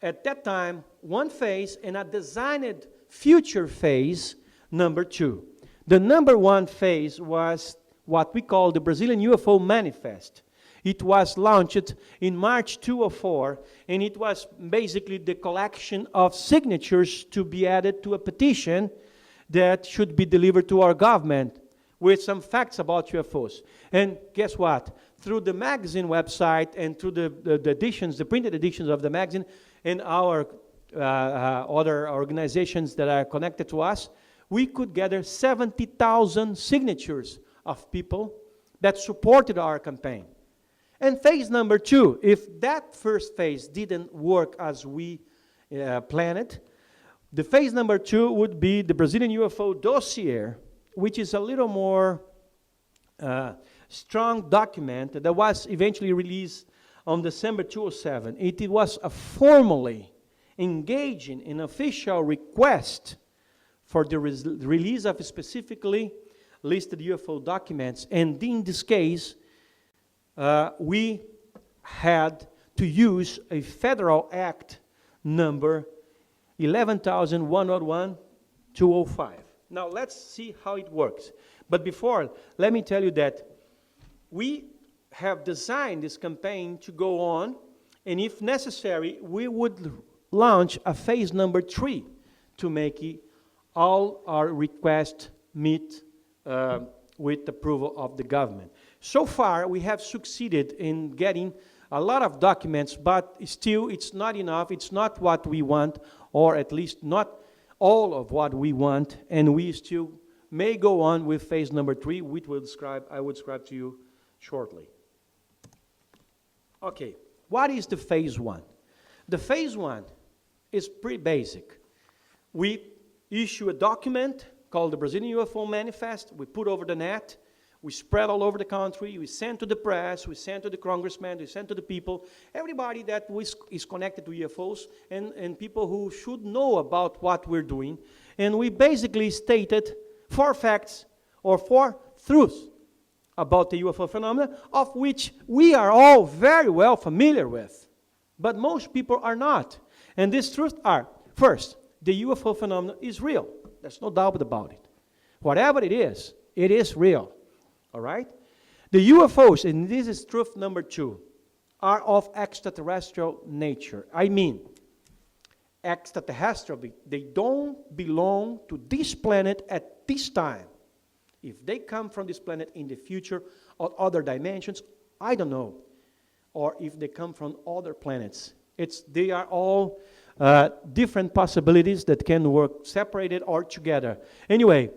at that time, one phase and a designed future phase, number 2. The number 1 phase was what we call the Brazilian UFO Manifest. It was launched in March 2004, and it was basically the collection of signatures to be added to a petition that should be delivered to our government with some facts about UFOs. And guess what? Through the magazine website and through the editions, the printed editions of the magazine, and our other organizations that are connected to us, we could gather 70,000 signatures of people that supported our campaign. And phase number 2, if that first phase didn't work as we planned, the phase number 2 would be the Brazilian UFO dossier, which is a little more strong document that was eventually released on December 2007. It was a formally engaging in official request for the release of specifically listed UFO documents, and in this case, we had to use a federal act number 11,101-205. Now let's see how it works. But before, let me tell you that we have designed this campaign to go on, and if necessary, we would launch a phase number 3 to make all our requests meet with approval of the government. So far, we have succeeded in getting a lot of documents, but still it's not enough. It's not what we want, or at least not all of what we want, and we still may go on with phase number 3, which I will describe to you shortly. Okay, what is the phase 1? The phase 1 is pretty basic. We issue a document called the Brazilian UFO Manifest. We put over the net. We spread all over the country. We send to the press. We send to the congressmen. We send to the people. Everybody that is connected to UFOs and people who should know about what we're doing. And we basically stated 4 facts or 4 truths about the UFO phenomena, of which we are all very well familiar with. But most people are not. And these truths are, first, the UFO phenomenon is real. There's no doubt about it. Whatever it is real. All right? The UFOs, and this is truth number 2, are of extraterrestrial nature. I mean, extraterrestrial, they don't belong to this planet at this time. If they come from this planet in the future or other dimensions, I don't know. Or if they come from other planets. They are all different possibilities that can work separated or together. Anyway,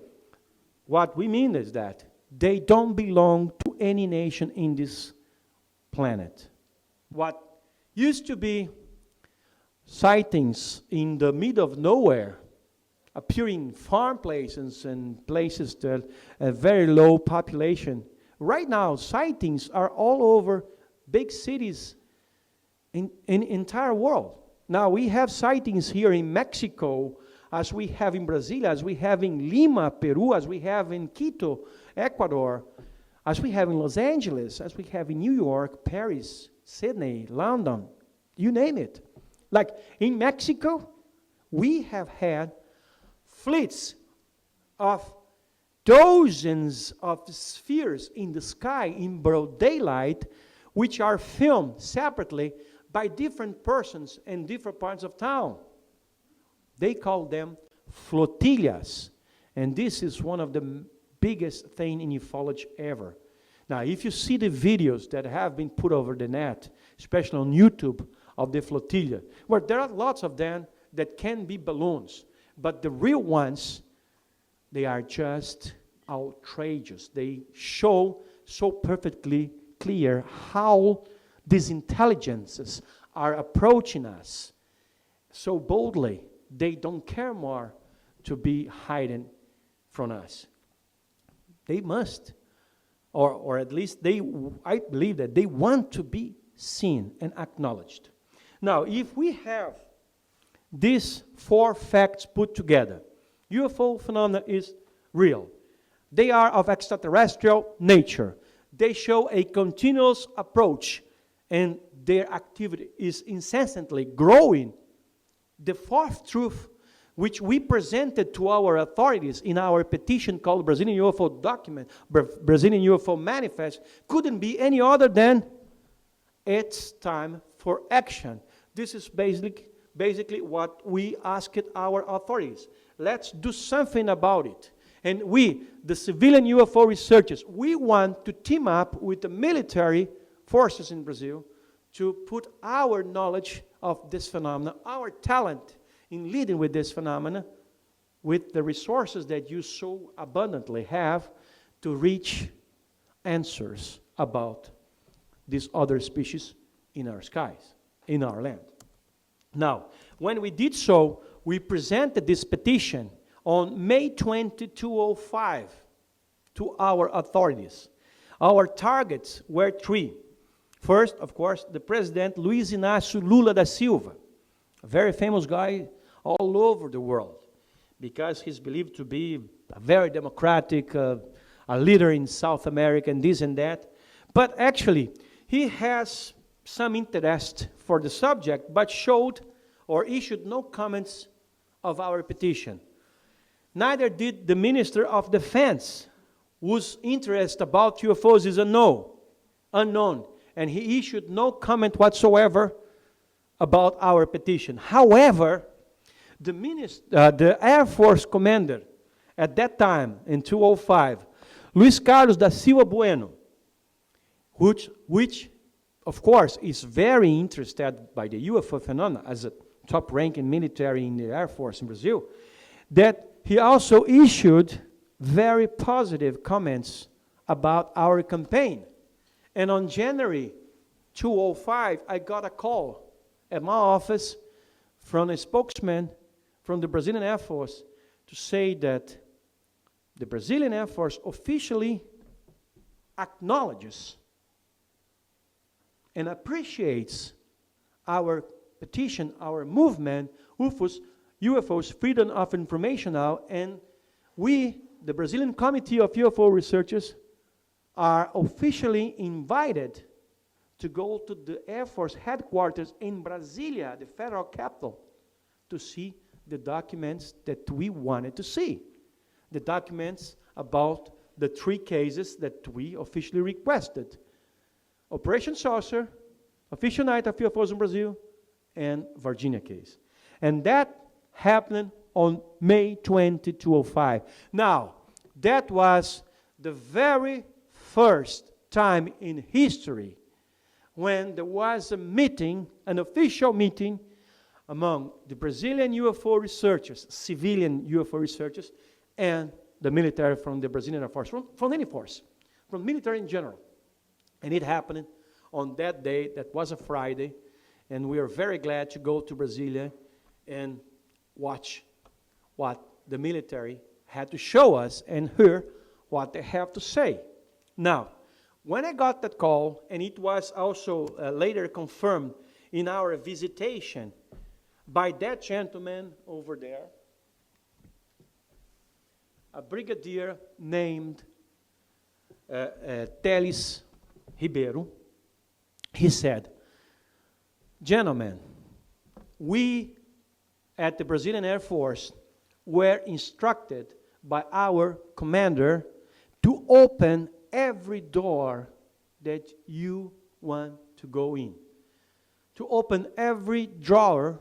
what we mean is that they don't belong to any nation in this planet. What used to be sightings in the middle of nowhere, appearing in farm places and places that have very low population. Right now, sightings are all over big cities in the entire world. Now, we have sightings here in Mexico, as we have in Brazil, as we have in Lima, Peru, as we have in Quito, Ecuador, as we have in Los Angeles, as we have in New York, Paris, Sydney, London, you name it. Like in Mexico, we have had fleets of dozens of spheres in the sky in broad daylight, which are filmed separately by different persons in different parts of town. They call them flotillas. And this is one of the biggest things in ufology ever. Now, if you see the videos that have been put over the net, especially on YouTube, of the flotilla, where there are lots of them that can be balloons, but the real ones, they are just outrageous. They show so perfectly clear how these intelligences are approaching us so boldly. They don't care more to be hidden from us. They must, or at least I believe that they want to be seen and acknowledged. Now, if we have these 4 facts put together, UFO phenomena is real. They are of extraterrestrial nature. They show a continuous approach, and their activity is incessantly growing. The 4th truth, which we presented to our authorities in our petition called Brazilian UFO Document, Brazilian UFO Manifest, couldn't be any other than it's time for action. This is basically what we asked our authorities. Let's do something about it. And we, the civilian UFO researchers, we want to team up with the military forces in Brazil to put our knowledge of this phenomena, our talent in leading with this phenomena, with the resources that you so abundantly have to reach answers about these other species in our skies, in our land. Now, when we did so, we presented this petition on May 20, 2005 to our authorities. Our targets were 3. First, of course, the President Luiz Inácio Lula da Silva, a very famous guy all over the world, because he's believed to be a very democratic, a leader in South America and this and that. But actually, he has some interest for the subject, but showed or issued no comments of our petition. Neither did the Minister of Defense, whose interest about UFOs is unknown, and he issued no comment whatsoever about our petition. However, the Air Force commander at that time, in 2005, Luis Carlos da Silva Bueno, which of course is very interested by the UFO phenomena as a top-ranking military in the Air Force in Brazil, that he also issued very positive comments about our campaign. And on January 2005, I got a call at my office from a spokesman from the Brazilian Air Force to say that the Brazilian Air Force officially acknowledges and appreciates our petition, our movement, UFOs, Freedom of Information Now, and we, the Brazilian Committee of UFO Researchers, are officially invited to go to the Air Force headquarters in Brasilia, the federal capital, to see the documents that we wanted to see. The documents about the 3 cases that we officially requested. Operation Saucer, Official Night of UFOs in Brazil, and Virginia case. And that happened on May 20, 2005. Now, that was the very first time in history when there was a meeting, an official meeting, among the Brazilian UFO researchers, civilian UFO researchers, and the military from the Brazilian Air Force, from any force, from military in general. And it happened on that day, that was a Friday, and we are very glad to go to Brasilia and watch what the military had to show us and hear what they have to say. Now, when I got that call, and it was also later confirmed in our visitation by that gentleman over there, a brigadier named Teles Ribeiro, he said, "Gentlemen, we at the Brazilian Air Force were instructed by our commander to open every door that you want to go in, to open every drawer,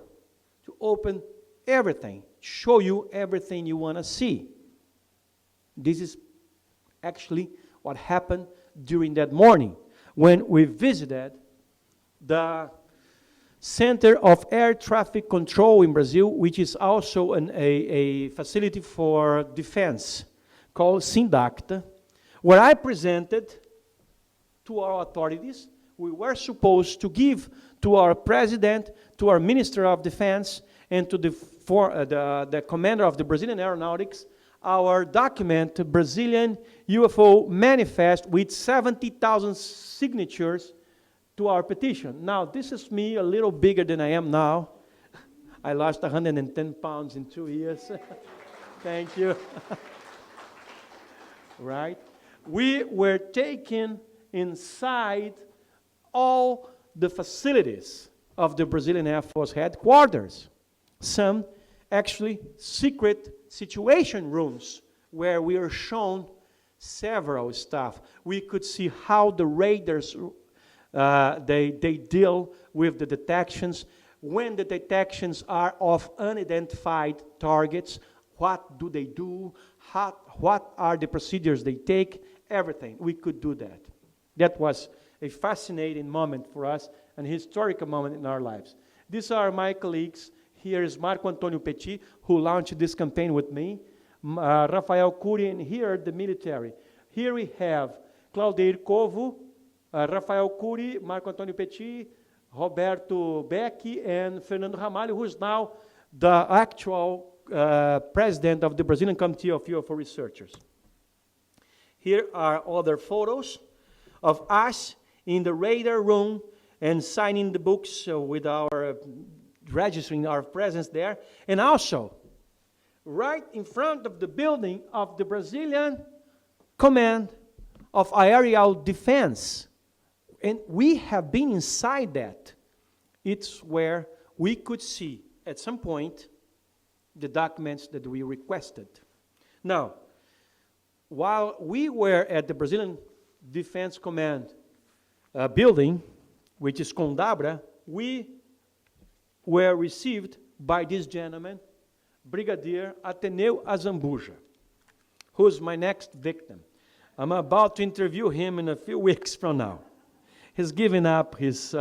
to open everything, show you everything you want to see." This is actually what happened during that morning when we visited the Center of Air Traffic Control in Brazil, which is also a facility for defense called SINDACTA, where I presented to our authorities. We were supposed to give to our president, to our Minister of Defense, and to the commander of the Brazilian Aeronautics, our document, Brazilian UFO Manifest, with 70,000 signatures to our petition. Now, this is me a little bigger than I am now. I lost 110 pounds in 2 years. Thank you. Right? We were taken inside all the facilities of the Brazilian Air Force headquarters. Some actually secret situation rooms where we were shown several stuff. We could see how the raiders they deal with the detections. When the detections are of unidentified targets, what do they do? What are the procedures they take? Everything. We could do that. That was a fascinating moment for us, an historical moment in our lives. These are my colleagues. Here is Marco Antonio Petit, who launched this campaign with me. Rafael Cury, and here the military. Here we have Claudeir Covo, Rafael Cury, Marco Antonio Petit, Roberto Becchi, and Fernando Ramalho, who is now the actual president of the Brazilian Committee of UFO Researchers. Here are other photos of us in the radar room and signing the books with our, registering our presence there. And also, right in front of the building of the Brazilian Command of Aerial Defense. And we have been inside that. It's where we could see, at some point, the documents that we requested. Now, while we were at the Brazilian Defense Command building, which is Condabra, we were received by this gentleman, Brigadier Ateneu Azambuja, who's my next victim. I'm about to interview him in a few weeks from now. He's given up his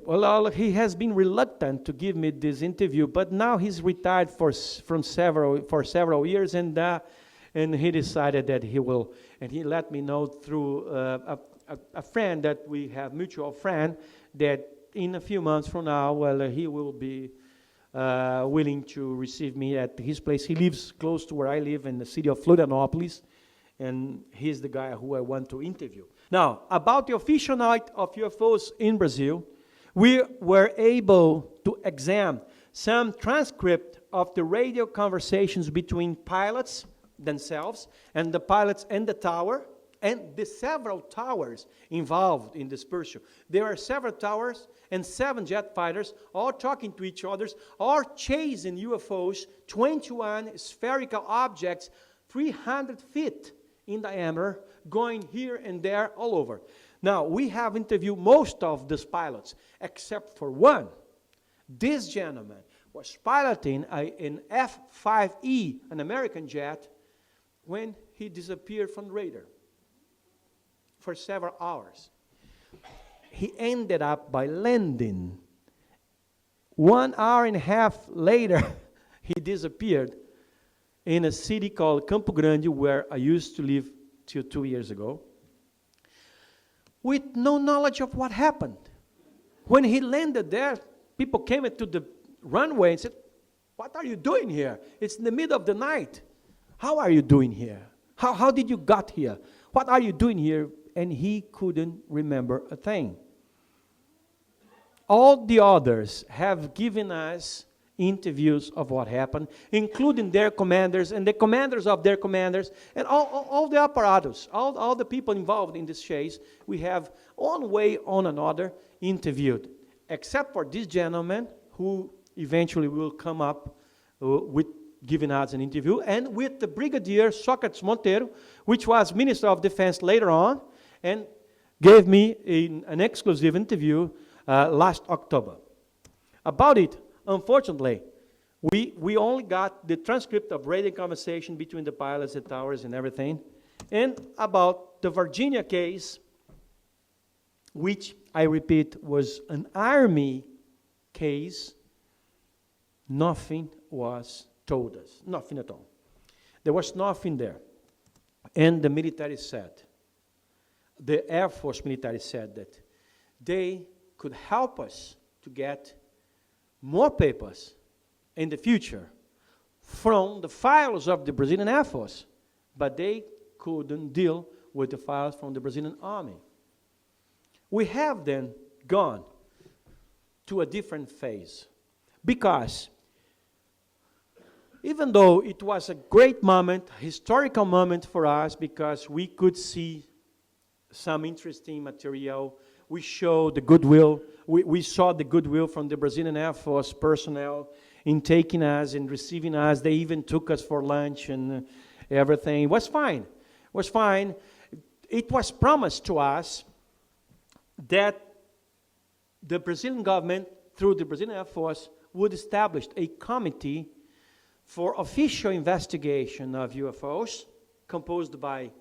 Well, he has been reluctant to give me this interview, but now he's retired for several years, and he decided that he will, and he let me know through a friend that we have, mutual friend, that in a few months from now, well, he will be willing to receive me at his place. He lives close to where I live in the city of Florianopolis, and he's the guy who I want to interview. Now, about the official night of UFOs in Brazil, we were able to examine some transcript of the radio conversations between pilots themselves and the pilots and the tower, and the several towers involved in this pursuit. There are several towers and 7 jet fighters all talking to each other, all chasing UFOs, 21 spherical objects, 300 feet in diameter, going here and there all over. Now, we have interviewed most of these pilots, except for one. This gentleman was piloting an F-5E, an American jet, when he disappeared from the radar for several hours. He ended up by landing. 1 hour and a half later, he disappeared in a city called Campo Grande, where I used to live till 2 years ago, with no knowledge of what happened. When he landed there, people came into the runway and said, "What are you doing here? It's in the middle of the night. How are you doing here? How did you got here? What are you doing here?" And he couldn't remember a thing. All the others have given us interviews of what happened, including their commanders and the commanders of their commanders, and all the apparatus, all the people involved in this chase. We have one way or another interviewed, except for this gentleman who eventually will come up with giving us an interview, and with the Brigadier Sócrates Monteiro, which was Minister of Defense later on, and gave me an exclusive interview last October. About it, unfortunately, we only got the transcript of radio conversation between the pilots, the towers, and everything. And about the Virginia case, which, I repeat, was an Army case, nothing was told us. Nothing at all. There was nothing there. And the military said, the Air Force military said that they could help us to get more papers in the future from the files of the Brazilian Air Force, but they couldn't deal with the files from the Brazilian Army. We have then gone to a different phase, because even though it was a great moment, historical moment for us, because we could see some interesting material, we showed the goodwill, we saw the goodwill from the Brazilian Air Force personnel in taking us and receiving us. They even took us for lunch and everything. It was fine. It was fine. It was promised to us that the Brazilian government, through the Brazilian Air Force, would establish a committee for official investigation of UFOs, composed by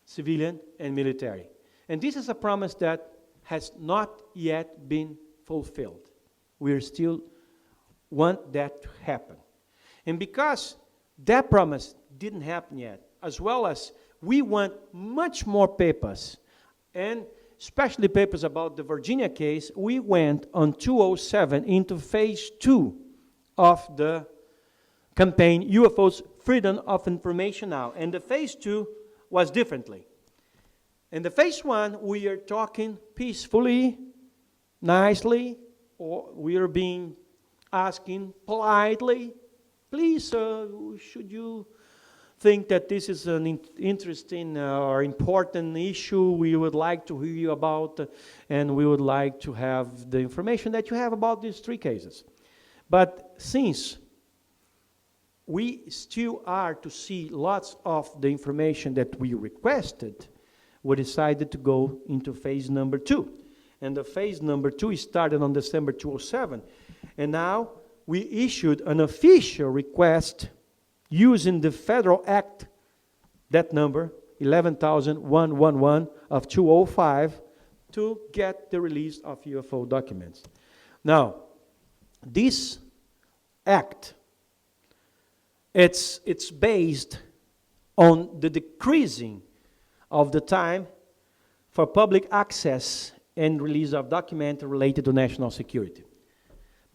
civilian and military. And this is a promise that has not yet been fulfilled. We still want that to happen. And because that promise didn't happen yet, as well as we want much more papers, and especially papers about the Virginia case, we went on 2007 into phase 2 of the campaign, UFOs Freedom of Information Now. And the phase 2 was differently. In the phase 1, we are talking peacefully, nicely, or we are being asking politely, "Please, should you think that this is an interesting or important issue, we would like to hear you about, and we would like to have the information that you have about these 3 cases." But since we still are to see lots of the information that we requested, we decided to go into phase number 2. And the phase number 2 started on December 2007. And now we issued an official request using the Federal Act, that number, 11,111 of 2005, to get the release of UFO documents. Now, this act, it's based on the decreasing of the time for public access and release of documents related to national security.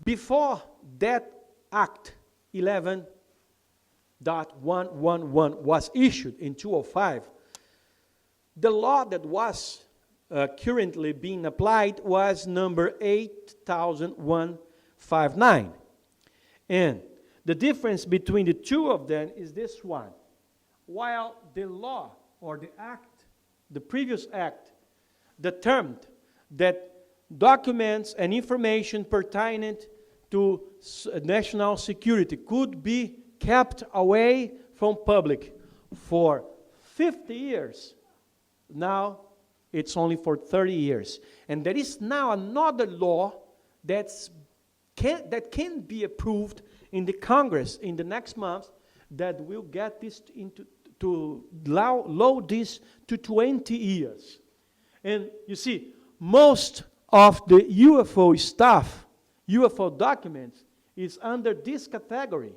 Before that Act 11.111 was issued in 2005, the law that was currently being applied was number 8159. And the difference between the two of them is this one. While the law or the act, the previous act, determined that documents and information pertaining to national security could be kept away from public for 50 years. Now it's only for 30 years. And there is now another law that can be approved in the Congress in the next month that will get this to lower this to 20 years. And you see, most of the UFO stuff, UFO documents, is under this category,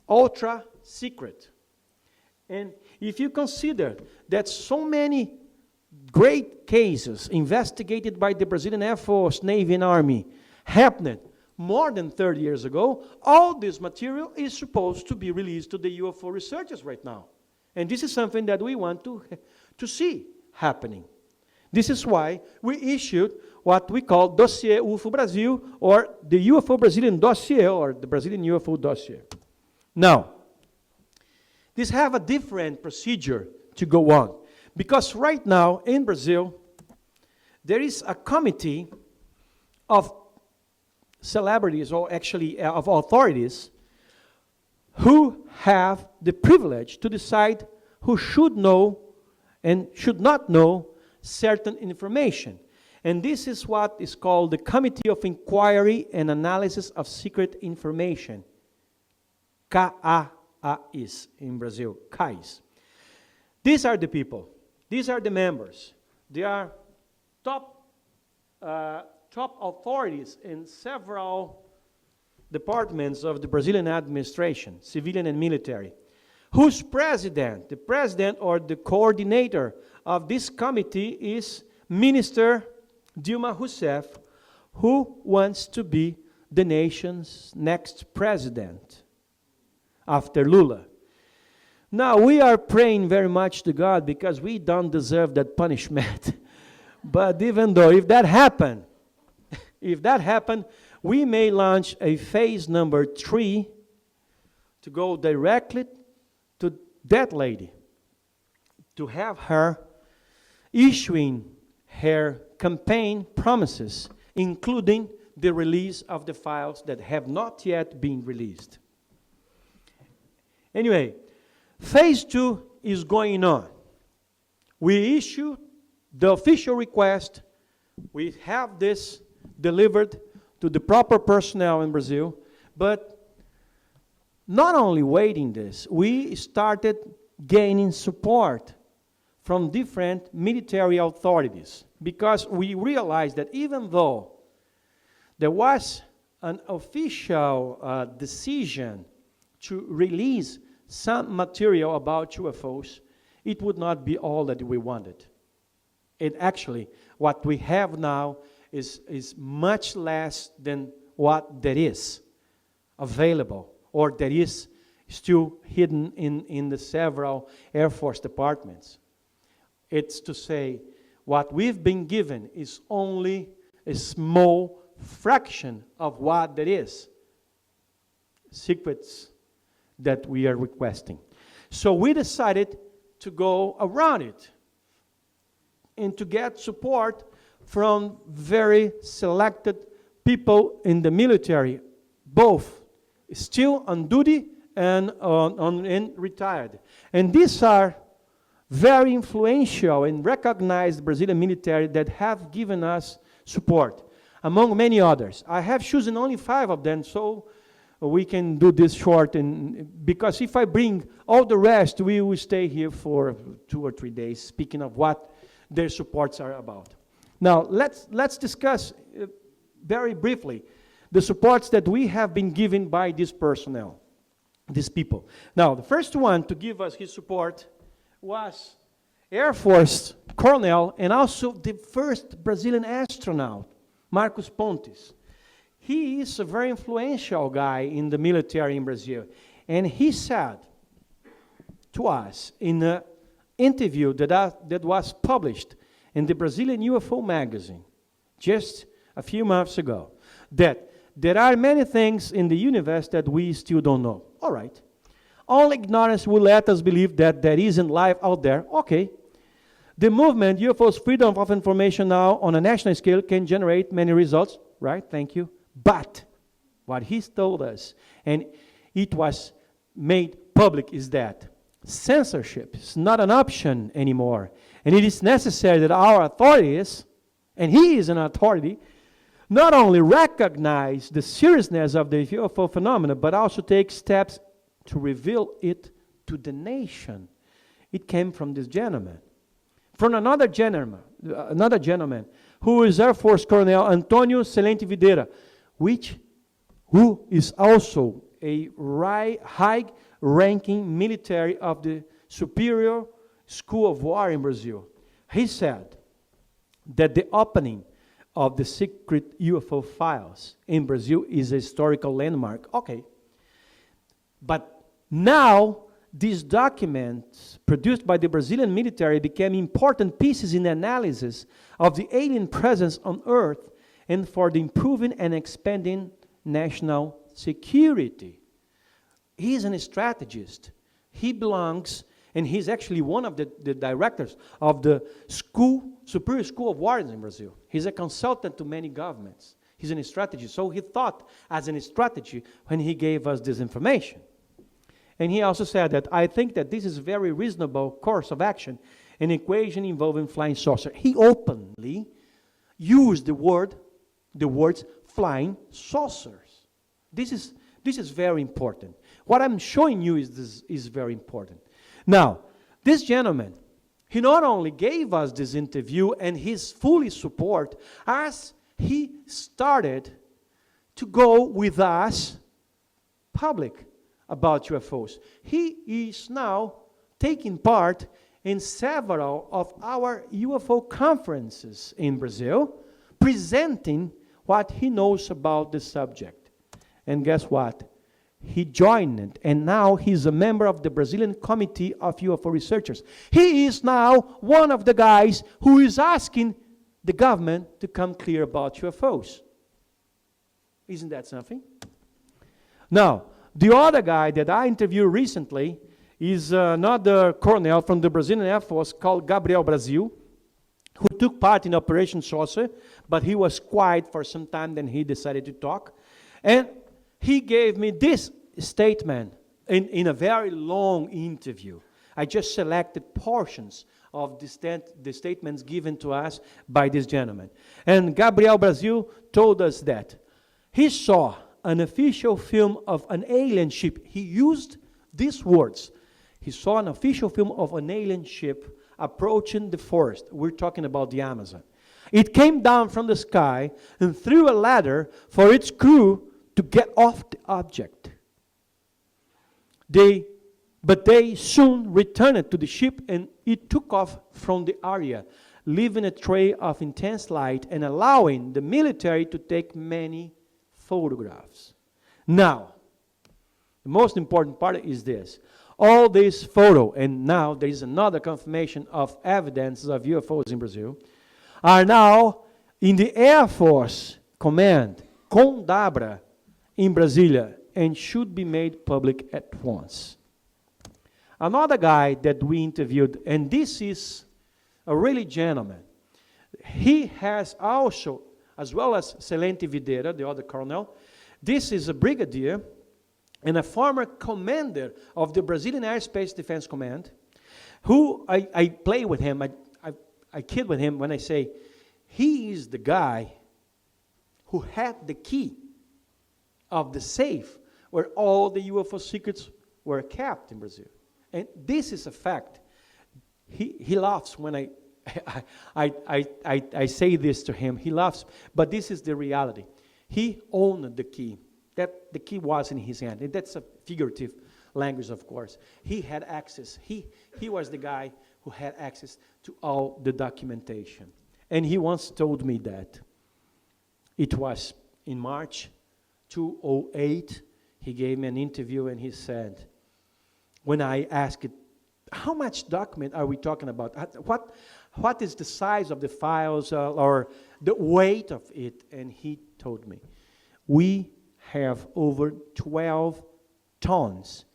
ultra secret. And if you consider that so many great cases investigated by the Brazilian Air Force, Navy, and Army happened more than 30 years ago, all this material is supposed to be released to the UFO researchers right now. And this is something that we want to see happening. This is why we issued what we call Dossier UFO Brasil, or the UFO Brazilian Dossier, or the Brazilian UFO Dossier. Now, this have a different procedure to go on, because right now in Brazil, there is a committee of celebrities, or actually of authorities, who have the privilege to decide who should know and should not know certain information. And this is what is called the Committee of Inquiry and Analysis of Secret Information, CAAIS in Brazil, CAIS. These are the people. These are the members. They are top authorities in several departments of the Brazilian administration, civilian and military, whose president, the president or the coordinator of this committee is Minister Dilma Rousseff, who wants to be the nation's next president after Lula. Now, we are praying very much to God because we don't deserve that punishment. But even though, if that happened, we may launch a phase number 3 to go directly to that lady, to have her issuing her campaign promises, including the release of the files that have not yet been released. Anyway, phase 2 is going on. We issue the official request. We have this delivered to the proper personnel in Brazil, but not only waiting this, we started gaining support from different military authorities, because we realized that even though there was an official decision to release some material about UFOs, it would not be all that we wanted. And actually, what we have now is much less than what there is available, or that is still hidden in the several Air Force departments. It's to say, what we've been given is only a small fraction of what there is. Secrets that we are requesting. So we decided to go around it and to get support from very selected people in the military, both still on duty and retired. And these are very influential and recognized Brazilian military that have given us support, among many others. I have chosen only 5 of them, so we can do this short, and because if I bring all the rest, we will stay here for 2 or 3 days, speaking of what their supports are about. Now, let's discuss very briefly the supports that we have been given by this personnel, these people. Now, the first one to give us his support was Air Force Colonel and also the first Brazilian astronaut, Marcos Pontes. He is a very influential guy in the military in Brazil. And he said to us in an interview that was published in the Brazilian UFO magazine just a few months ago, that there are many things in the universe that we still don't know. All right. Only ignorance will let us believe that there isn't life out there. Okay. The movement, UFO's freedom of information now on a national scale can generate many results. Right, thank you. But what he's told us, and it was made public, is that censorship is not an option anymore. And it is necessary that our authorities, and he is an authority, not only recognize the seriousness of the UFO phenomena, but also take steps to reveal it to the nation. It came from this gentleman. From another gentleman, who is Air Force Colonel Antonio Celente Videira, who is also a high-ranking military of the Superior School of War in Brazil. He said that the opening of the secret UFO files in Brazil is a historical landmark. Okay. But now, these documents produced by the Brazilian military became important pieces in the analysis of the alien presence on Earth and for the improving and expanding national security. He is a strategist. He belongs, and he's actually one of the directors of the Superior School of War in Brazil. He's a consultant to many governments. He's a strategist. So he thought as a strategy when he gave us this information. And he also said that, I think that this is a very reasonable course of action, an equation involving flying saucer. He openly used the words flying saucers. This is very important. What I'm showing you is very important. Now, this gentleman, he not only gave us this interview and his fully support, as he started to go with us public about UFOs. He is now taking part in several of our UFO conferences in Brazil, presenting what he knows about the subject. And guess what? He joined it, and now he's a member of the Brazilian Committee of UFO Researchers. He is now one of the guys who is asking the government to come clear about UFOs. Isn't that something? Now, the other guy that I interviewed recently is another colonel from the Brazilian Air Force called Gabriel Brasil, who took part in Operation Saucer, but he was quiet for some time, then he decided to talk. And he gave me this statement in a very long interview. I just selected portions of the statements given to us by this gentleman. And Gabriel Brasil told us that he saw an official film of an alien ship. He used these words. He saw an official film of an alien ship approaching the forest. We're talking about the Amazon. It came down from the sky and threw a ladder for its crew to get off the object. But they soon returned to the ship, and it took off from the area, leaving a trail of intense light and allowing the military to take many photographs. Now, the most important part is this. All this photo, and now there is another confirmation of evidence of UFOs in Brazil, are now in the Air Force Command, Condabra, in Brasilia, and should be made public at once. Another guy that we interviewed, and this is a really gentleman, he has also, as well as Celente Videira, the other colonel, this is a brigadier and a former commander of the Brazilian Airspace Defense Command, who I play with him, I kid with him when I say, he is the guy who had the key of the safe where all the UFO secrets were kept in Brazil. And this is a fact. He laughs when I say this to him. He laughs, but this is the reality. He owned the key. That the key was in his hand. And that's a figurative language, of course. He had access. He was the guy who had access to all the documentation. And he once told me that. It was in March 2008. He gave me an interview and he said, when I asked, how much document are we talking about? What is the size of the files or the weight of it? And he told me, we have over 12 tons,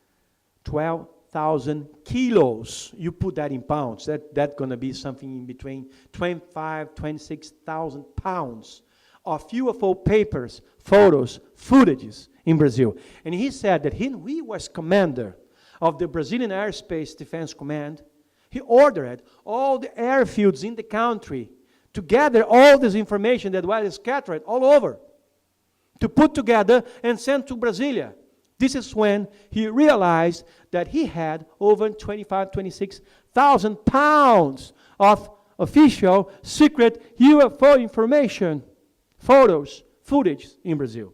12,000 kilos. You put that in pounds, that's going to be something in between 25, 26,000 pounds of UFO papers, photos, footages in Brazil. And he said that he was commander of the Brazilian Airspace Defense Command. He ordered all the airfields in the country to gather all this information that was scattered all over, to put together and send to Brasilia. This is when he realized that he had over 25, 26,000 pounds of official, secret UFO information, photos, footage in Brazil.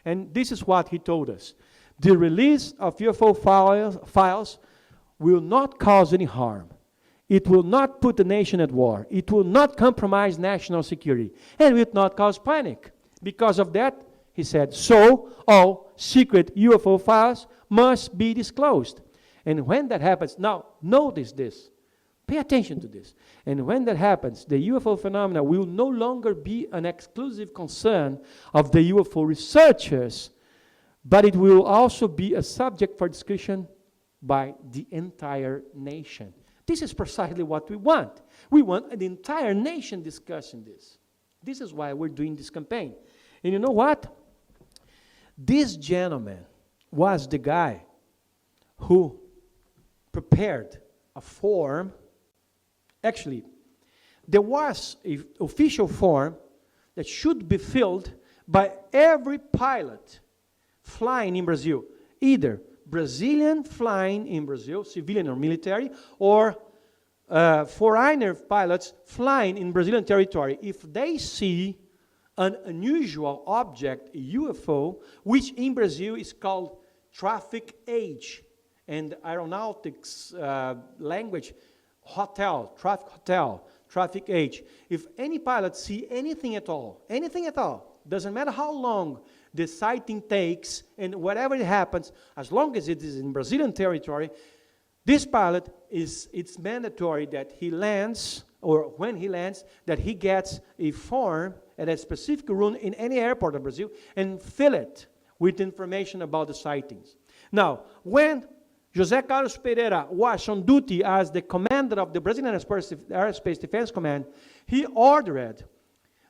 And this is what he told us. The release of UFO files will not cause any harm. It will not put the nation at war. It will not compromise national security. And it will not cause panic. Because of that, he said, so all secret UFO files must be disclosed. And when that happens, now notice this. Pay attention to this. And when that happens, the UFO phenomena will no longer be an exclusive concern of the UFO researchers, but it will also be a subject for discussion by the entire nation. This is precisely what we want. We want the entire nation discussing this. This is why we're doing this campaign. And you know what? This gentleman was the guy who prepared a form. Actually, there was an official form that should be filled by every pilot flying in Brazil, either Brazilian flying in Brazil, civilian or military, or foreigner pilots flying in Brazilian territory. If they see an unusual object, a UFO, which in Brazil is called traffic age, and aeronautics language, traffic age. If any pilot see anything at all, doesn't matter how long the sighting takes and whatever it happens, as long as it is in Brazilian territory, this pilot it's mandatory that he lands, or when he lands, that he gets a form at a specific room in any airport of Brazil and fill it with information about the sightings. Now, when José Carlos Pereira was on duty as the commander of the Brazilian Airspace Defense Command, he ordered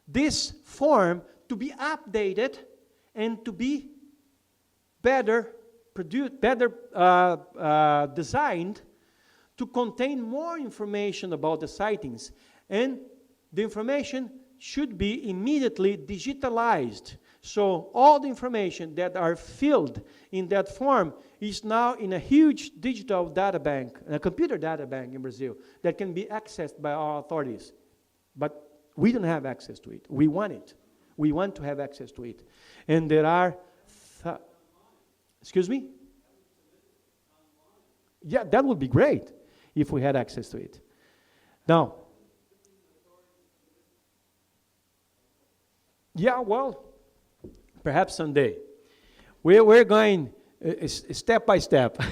this form to be updated and to be better designed to contain more information about the sightings. And the information should be immediately digitalized. So all the information that are filled in that form is now in a huge digital data bank, a computer data bank in Brazil, that can be accessed by our authorities. But we don't have access to it. We want it. We want to have access to it. And there are... Excuse me? Yeah, that would be great if we had access to it. Now... Yeah, well, perhaps someday. We're going step by step.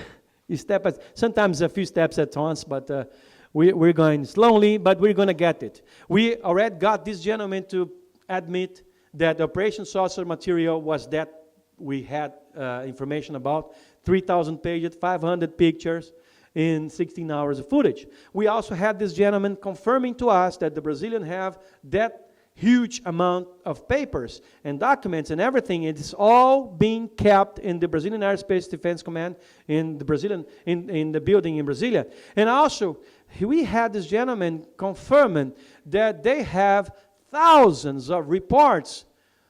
Sometimes a few steps at once, but we're going slowly, but we're going to get it. We already got this gentleman to admit that Operation Saucer material was that we had information about. 3,000 pages, 500 pictures in 16 hours of footage. We also had this gentleman confirming to us that the Brazilians have that huge amount of papers and documents and everything. It is all being kept in the Brazilian Airspace Defense Command in the building in Brasilia. And also, we had this gentleman confirming that they have thousands of reports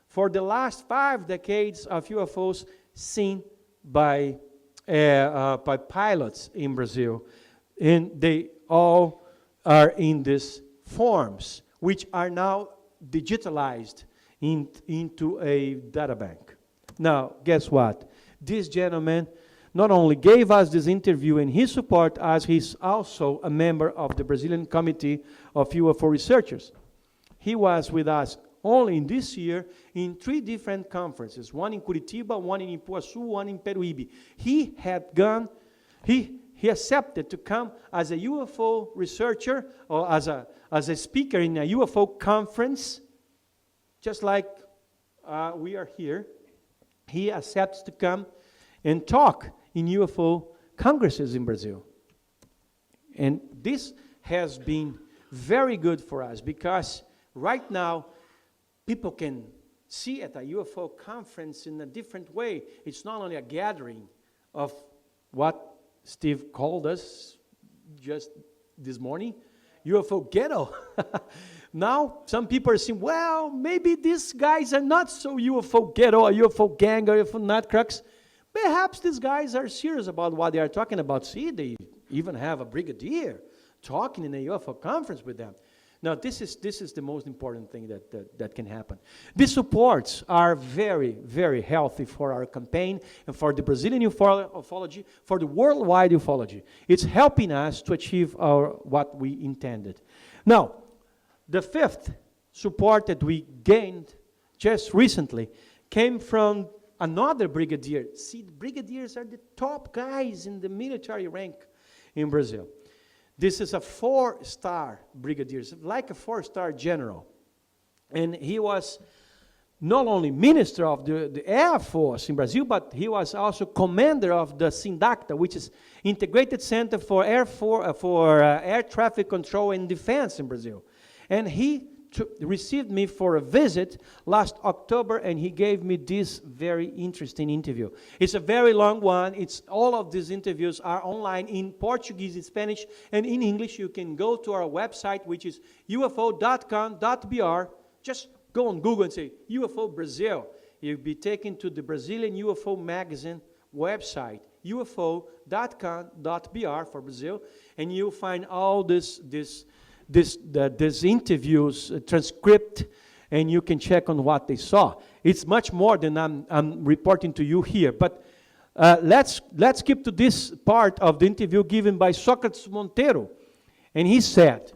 for the last 5 decades of UFOs seen by pilots in Brazil. And they all are in this forms, which are now digitalized into a data bank. Now, guess what? This gentleman not only gave us this interview and his support, as he's also a member of the Brazilian Committee of UFO Researchers. He was with us only in this year in 3 different conferences, one in Curitiba, one in Ipuaçu, one in Peruíbe. He accepted to come as a UFO researcher or as a speaker in a UFO conference, just like we are here. He accepts to come and talk in UFO congresses in Brazil. And this has been very good for us because right now people can see at a UFO conference in a different way. It's not only a gathering of what Steve called us just this morning, UFO ghetto. Now, some people are saying, well, maybe these guys are not so UFO ghetto, or UFO gang, or UFO nutcrackers. Perhaps these guys are serious about what they are talking about. See, they even have a brigadier talking in a UFO conference with them. Now, this is the most important thing that can happen. These supports are very, very healthy for our campaign and for the Brazilian ufology, for the worldwide ufology. It's helping us to achieve what we intended. Now, the 5th support that we gained just recently came from another brigadier. See, brigadiers are the top guys in the military rank in Brazil. This is a 4-star brigadier, like a 4-star general. And he was not only minister of the Air Force in Brazil, but he was also commander of the SINDACTA, which is Integrated Center for Air Traffic Control and Defense in Brazil. And he received me for a visit last October, and he gave me this very interesting interview. It's a very long one. All of these interviews are online in Portuguese, in Spanish, and in English. You can go to our website, which is ufo.com.br. Just go on Google and say UFO Brazil. You'll be taken to the Brazilian UFO magazine website, ufo.com.br for Brazil, and you'll find all these interviews transcript, and you can check on what they saw. It's much more than I'm reporting to you here. But let's keep to this part of the interview given by Sócrates Monteiro. And he said,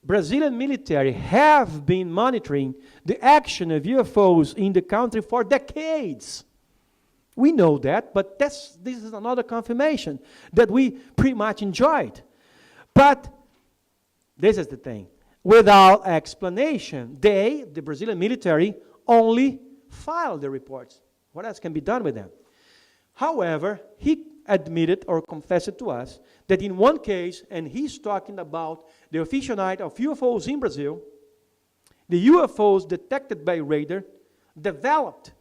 Brazilian military have been monitoring the action of UFOs in the country for decades. We know that, but this is another confirmation that we pretty much enjoyed. But this is the thing. Without explanation, the Brazilian military, only filed the reports. What else can be done with them? However, he admitted or confessed to us that in one case, and he's talking about the official night of UFOs in Brazil, the UFOs detected by radar developed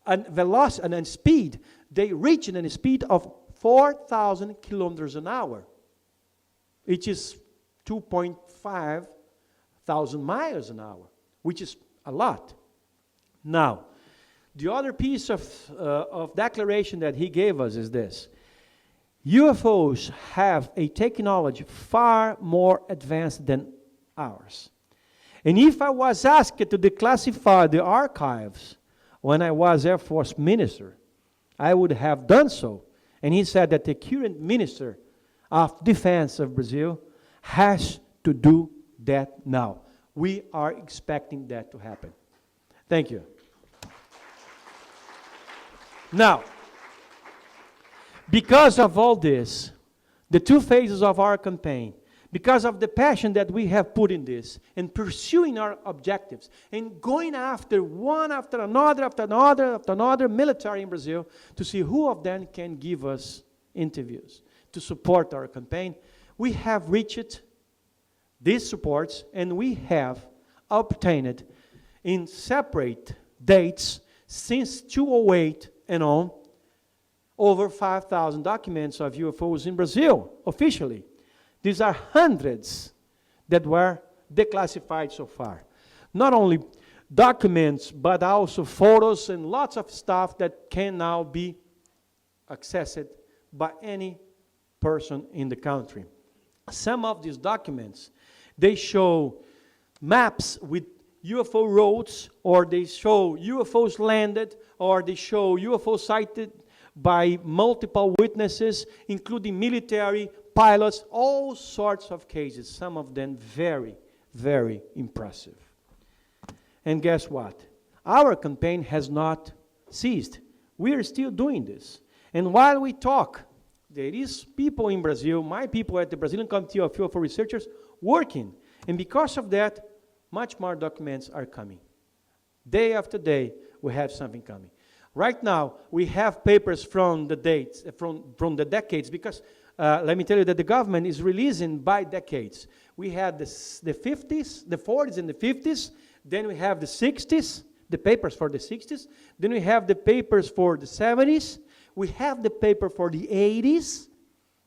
a velocity and speed. They reached a speed of 4,000 kilometers an hour, which is 2.5 thousand miles an hour, which is a lot. Now, the other piece of declaration that he gave us is this. UFOs have a technology far more advanced than ours. And if I was asked to declassify the archives when I was Air Force minister, I would have done so. And he said that the current minister of Defense of Brazil has to do that now. We are expecting that to happen. Thank you. Now, because of all this, the 2 phases of our campaign, because of the passion that we have put in this, and pursuing our objectives, and going after one after another military in Brazil to see who of them can give us interviews to support our campaign, we have reached these supports, and we have obtained in separate dates since 2008 and on over 5,000 documents of UFOs in Brazil officially. These are hundreds that were declassified so far. Not only documents, but also photos and lots of stuff that can now be accessed by any person in the country. Some of these documents, they show maps with UFO roads, or they show UFOs landed, or they show UFOs sighted by multiple witnesses, including military, pilots, all sorts of cases, some of them very, very impressive. And guess what? Our campaign has not ceased. We are still doing this. And while we talk, there is people in Brazil, my people at the Brazilian Committee of UFO Researchers, working. And because of that, much more documents are coming. Day after day, we have something coming. Right now, we have papers from the dates, from the decades, because let me tell you that the government is releasing by decades. We had the 50s, the 40s and the 50s, then we have the 60s, the papers for the 60s, then we have the papers for the 70s, we have the paper for the 80s.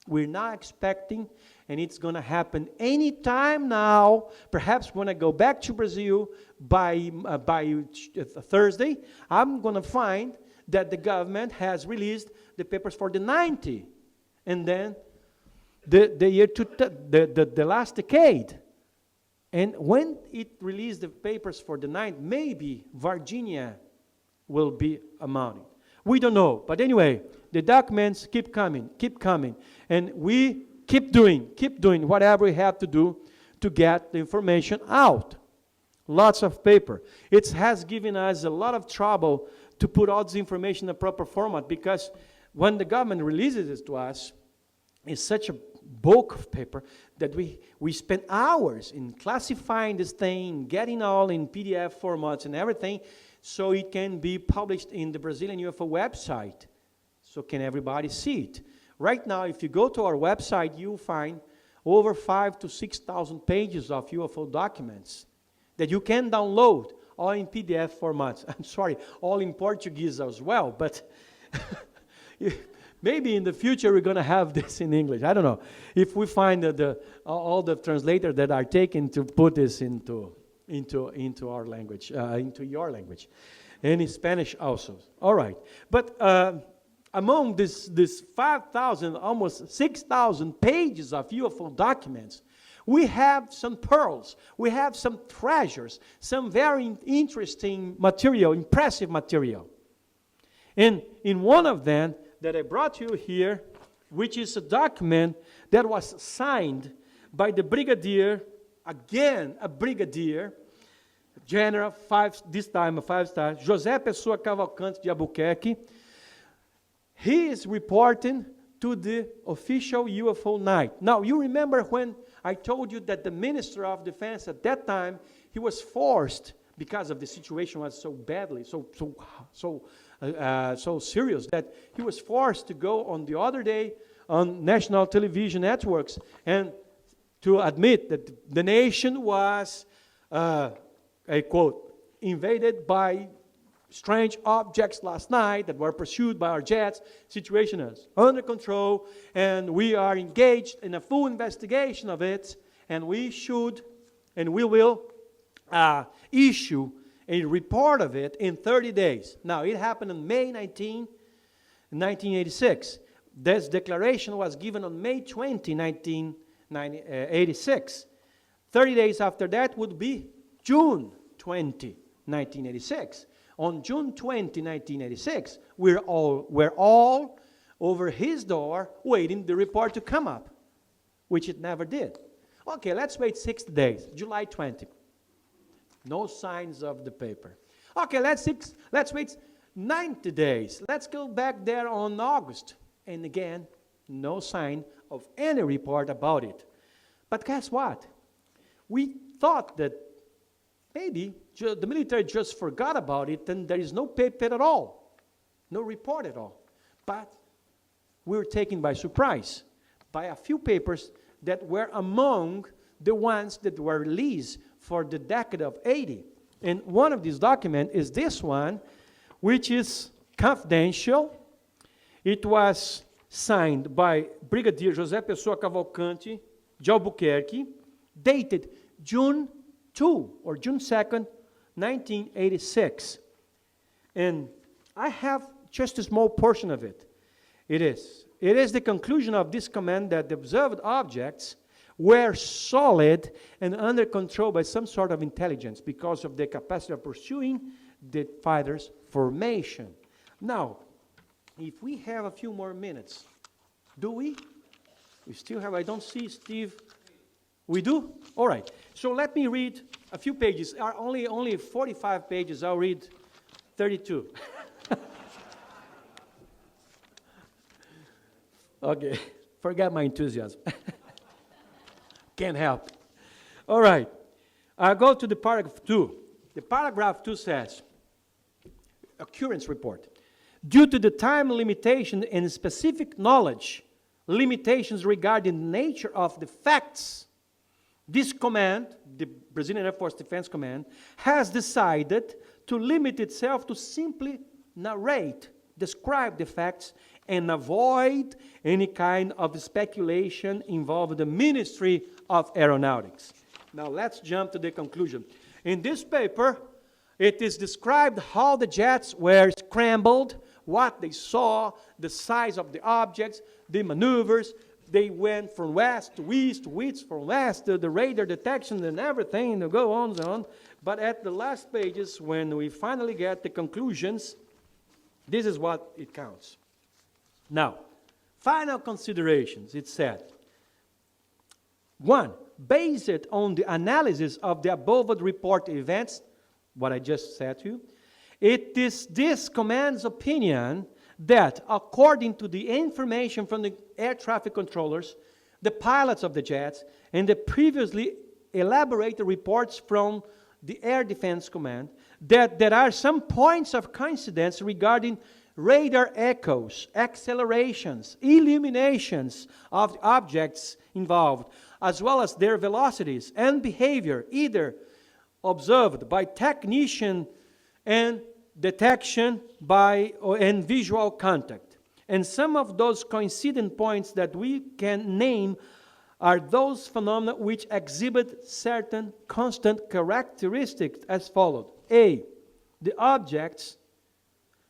We're not expecting, and it's going to happen anytime now. Perhaps when I go back to Brazil by Thursday, I'm going to find that the government has released the papers for the 90s, and then the year the last decade. And when it released the papers for the 90s, maybe Virginia will be among it. We don't know. But anyway, the documents keep coming. And we keep doing whatever we have to do to get the information out. Lots of paper. It has given us a lot of trouble to put all this information in a proper format, because when the government releases it to us, it's such a bulk of paper that we spend hours in classifying this thing, getting all in PDF formats and everything, so it can be published in the Brazilian UFO website, so can everybody see it. Right now, if you go to our website, you'll find over 5,000 to 6,000 pages of UFO documents that you can download, all in PDF formats. I'm sorry, all in Portuguese as well, but maybe in the future we're going to have this in English. I don't know. If we find all the translators that are taken to put this into our language, into your language, and in Spanish also. All right. But among this 5,000, almost 6,000 pages of UFO documents, we have some pearls, we have some treasures, some very interesting material, impressive material. And in one of them that I brought you here, which is a document that was signed by the brigadier, again a brigadier, general, this time a 5-star, José Pessoa Cavalcante de Albuquerque. He is reporting to the official UFO night. Now, you remember when I told you that the Minister of Defense at that time, he was forced, because of the situation was so badly, so serious, that he was forced to go on the other day on national television networks and to admit that the nation was, I quote, invaded by strange objects last night that were pursued by our jets. Situation is under control, and we are engaged in a full investigation of it, and we should, and we will issue a report of it in 30 days. Now, it happened on May 19, 1986. This declaration was given on May 20, 1986. 30 days after that would be June 20, 1986. On June 20, 1986, we're all over his door waiting the report to come up, which it never did. Okay, let's wait 60 days, July 20. No signs of the paper. Okay, let's wait 90 days. Let's go back there on August. And again, no sign of any report about it. But guess what? We thought that maybe the military just forgot about it and there is no paper at all, no report at all. But we were taken by surprise by a few papers that were among the ones that were released for the decade of 80. And one of these documents is this one, which is confidential. It was signed by Brigadier José Pessoa Cavalcante de Albuquerque, dated June 2 or June 2nd, 1986. And I have just a small portion of it. It is the conclusion of this command that the observed objects were solid and under control by some sort of intelligence because of their capacity of pursuing the fighter's formation. Now, if we have a few more minutes, do we? We still have, I don't see Steve. We do? All right. So let me read a few pages. Only 45 pages. I'll read 32. Okay. Forget my enthusiasm. Can't help. All right. I'll go to the paragraph 2. The paragraph 2 says, occurrence report. Due to the time limitation and specific knowledge limitations regarding the nature of the facts, this command, the Brazilian Air Force Defense Command, has decided to limit itself to simply narrate, describe the facts, and avoid any kind of speculation involving the Ministry of Aeronautics. Now let's jump to the conclusion. In this paper, it is described how the jets were scrambled, what they saw, the size of the objects, the maneuvers. They went from west to east, from west to the radar detection and everything, to go on and on. But at the last pages, when we finally get the conclusions, this is what it counts. Now, final considerations, it said. 1, based on the analysis of the above reported events, what I just said to you, it is this command's opinion that, according to the information from the air traffic controllers, the pilots of the jets, and the previously elaborated reports from the Air Defense Command, that there are some points of coincidence regarding radar echoes, accelerations, illuminations of the objects involved, as well as their velocities and behavior, either observed by technician and detection by and visual contact. And some of those coincident points that we can name are those phenomena which exhibit certain constant characteristics as followed. A, the objects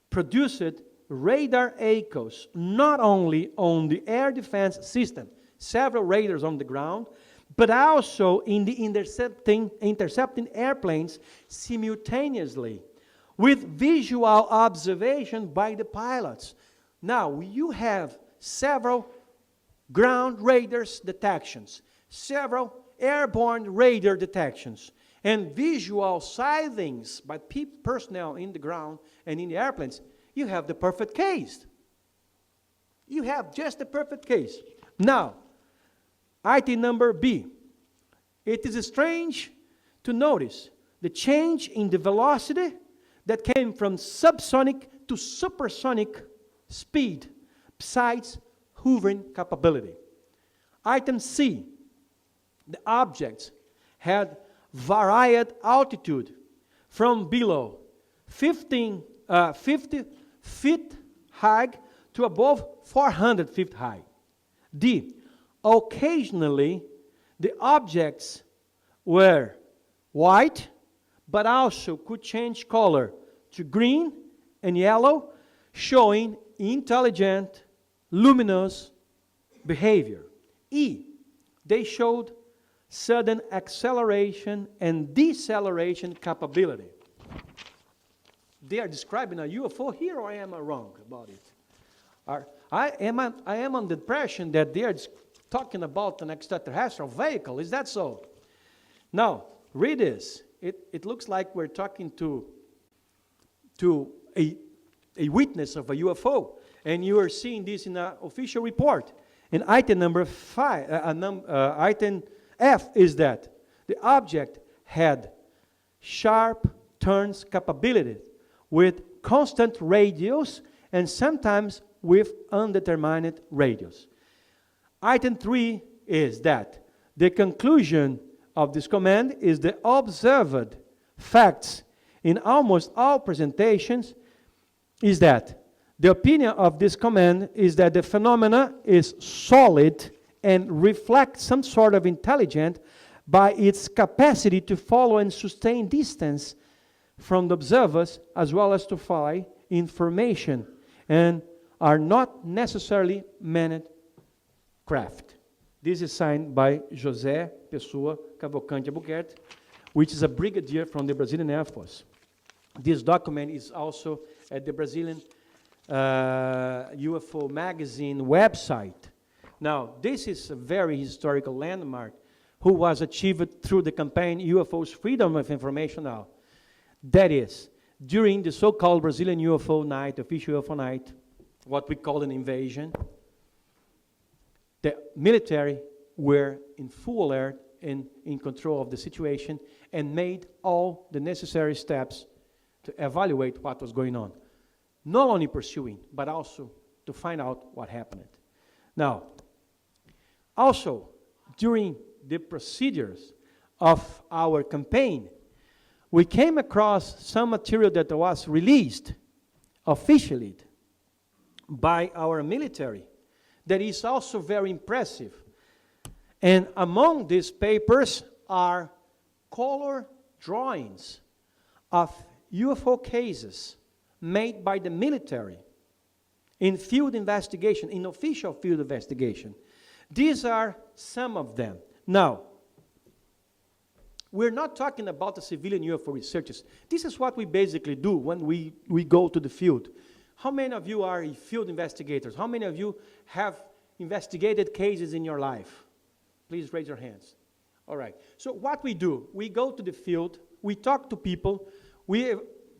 produced radar echoes not only on the air defense system, several radars on the ground, but also in the intercepting airplanes simultaneously, with visual observation by the pilots. Now, you have several ground radars detections, several airborne radar detections, and visual sightings by personnel in the ground and in the airplanes. You have the perfect case. You have just the perfect case. Now, item number B. It is strange to notice the change in the velocity that came from subsonic to supersonic speed, besides hovering capability. Item C. The objects had varied altitude from below 50 feet high to above 400 feet high. D. Occasionally, the objects were white, but also could change color to green and yellow, showing intelligent, luminous behavior. E. They showed sudden acceleration and deceleration capability. They are describing a UFO here, or am I wrong about it? I am on the impression that they are talking about an extraterrestrial vehicle. Is that so? Now, read this. It looks like we're talking to a witness of a UFO, and you are seeing this in an official report. And item number 5, item F is that the object had sharp turns capability with constant radius and sometimes with undetermined radius. Item 3 is that the conclusion of this command is the observed facts in almost all presentations is that the opinion of this command is that the phenomena is solid and reflects some sort of intelligence by its capacity to follow and sustain distance from the observers, as well as to find information, and are not necessarily manned craft. This is signed by José Pessoa Cavalcante Albuquerque, which is a brigadier from the Brazilian Air Force. This document is also at the Brazilian UFO magazine website. Now, this is a very historical landmark who was achieved through the campaign UFO's Freedom of Information Now. That is, during the so-called Brazilian UFO night, official UFO night, what we call an invasion, the military were in full alert and in control of the situation and made all the necessary steps to evaluate what was going on. Not only pursuing, but also to find out what happened. Now, also, during the procedures of our campaign, we came across some material that was released officially by our military that is also very impressive. And among these papers are color drawings of UFO cases made by the military in field investigation, in official field investigation. These are some of them. Now, we're not talking about the civilian UFO researchers. This is what we basically do when we go to the field. How many of you are field investigators? How many of you have investigated cases in your life? Please raise your hands. All right. So what we do, we go to the field, we talk to people, we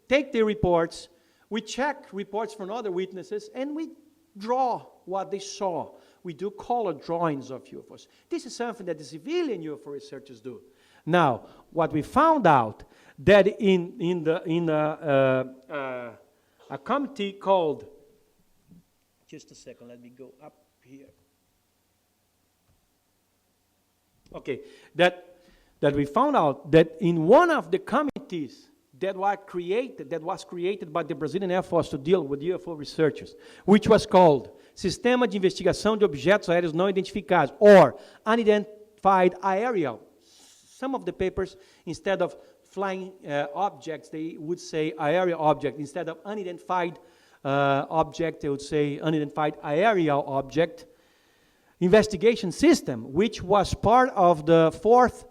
take their reports, we check reports from other witnesses, and we draw what they saw. We do color drawings of UFOs. This is something that the civilian UFO researchers do. Now, what we found out that in a committee called, just a second, let me go up here. Okay, that we found out that in one of the committees that was created by the Brazilian Air Force to deal with UFO researchers, which was called Sistema de Investigação de Objetos Aéreos Não Identificados, or Unidentified Aerial. Some of the papers, instead of flying objects, they would say aerial object. Instead of unidentified object, they would say unidentified aerial object. Investigation system, which was part of the 4th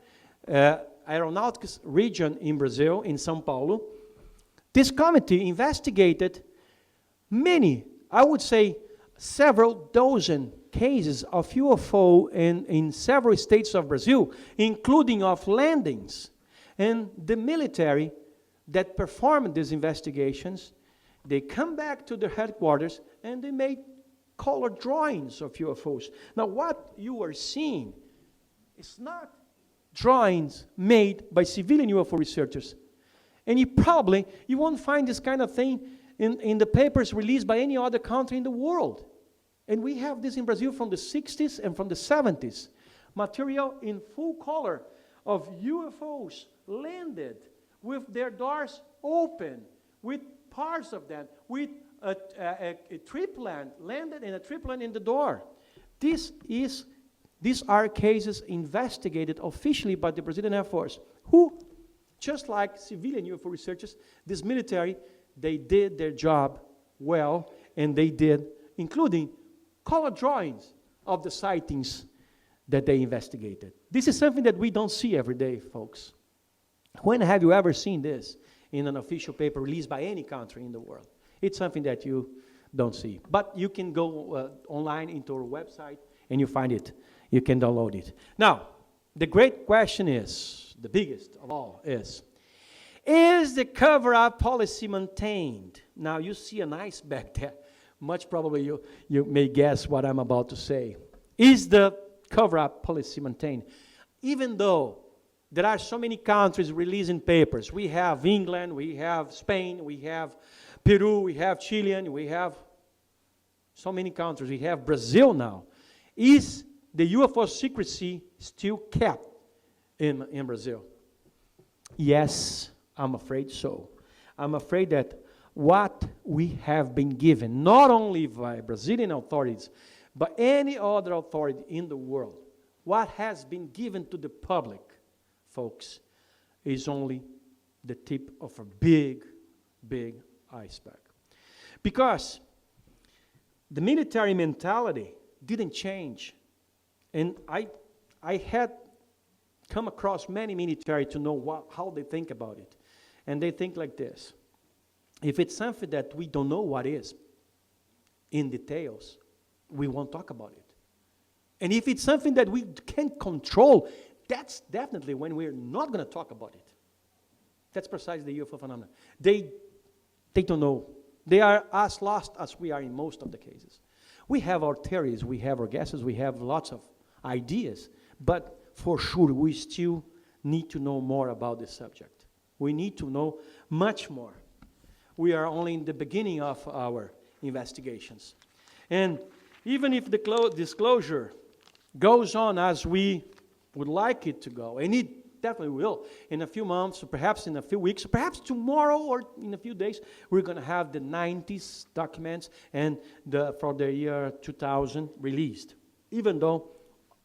Aeronautics region in Brazil, in São Paulo. This committee investigated many, I would say several dozen cases of UFO in several states of Brazil, including of landings. And the military that performed these investigations, they come back to their headquarters and they made color drawings of UFOs. Now, what you are seeing is not drawings made by civilian UFO researchers. And you won't find this kind of thing in the papers released by any other country in the world. And we have this in Brazil from the 60s and from the 70s. Material in full color of UFOs landed with their doors open, with parts of them, with a triplan landed and a triplan in the door. These are cases investigated officially by the Brazilian Air Force, who, just like civilian UFO researchers, this military, they did their job well, and they did, including color drawings of the sightings that they investigated. This is something that we don't see every day, folks. When have you ever seen this in an official paper released by any country in the world? It's something that you don't see. But you can go online into our website and you find it. You can download it. Now, the great question is, the biggest of all is the cover-up policy maintained? Now, you see an ice back there. Much probably you may guess what I'm about to say. Is the cover-up policy maintained? Even though there are so many countries releasing papers. We have England, we have Spain, we have Peru, we have Chile, we have so many countries. We have Brazil now. Is the UFO secrecy still kept in Brazil? Yes, I'm afraid so. I'm afraid that what we have been given, not only by Brazilian authorities, but any other authority in the world, what has been given to the public, folks, is only the tip of a big, big iceberg. Because the military mentality didn't change And I had come across many military to know how they think about it. And they think like this. If it's something that we don't know what is in details, we won't talk about it. And if it's something that we can't control, that's definitely when we're not going to talk about it. That's precisely the UFO phenomenon. They don't know. They are as lost as we are in most of the cases. We have our theories, we have our guesses, we have lots of ideas, but for sure we still need to know more about this subject. We need to know much more. We are only in the beginning of our investigations. And even if the disclosure goes on as we would like it to go, and it definitely will, in a few months, or perhaps in a few weeks, or perhaps tomorrow or in a few days, we're going to have the 90s documents and for the year 2000 released. Even though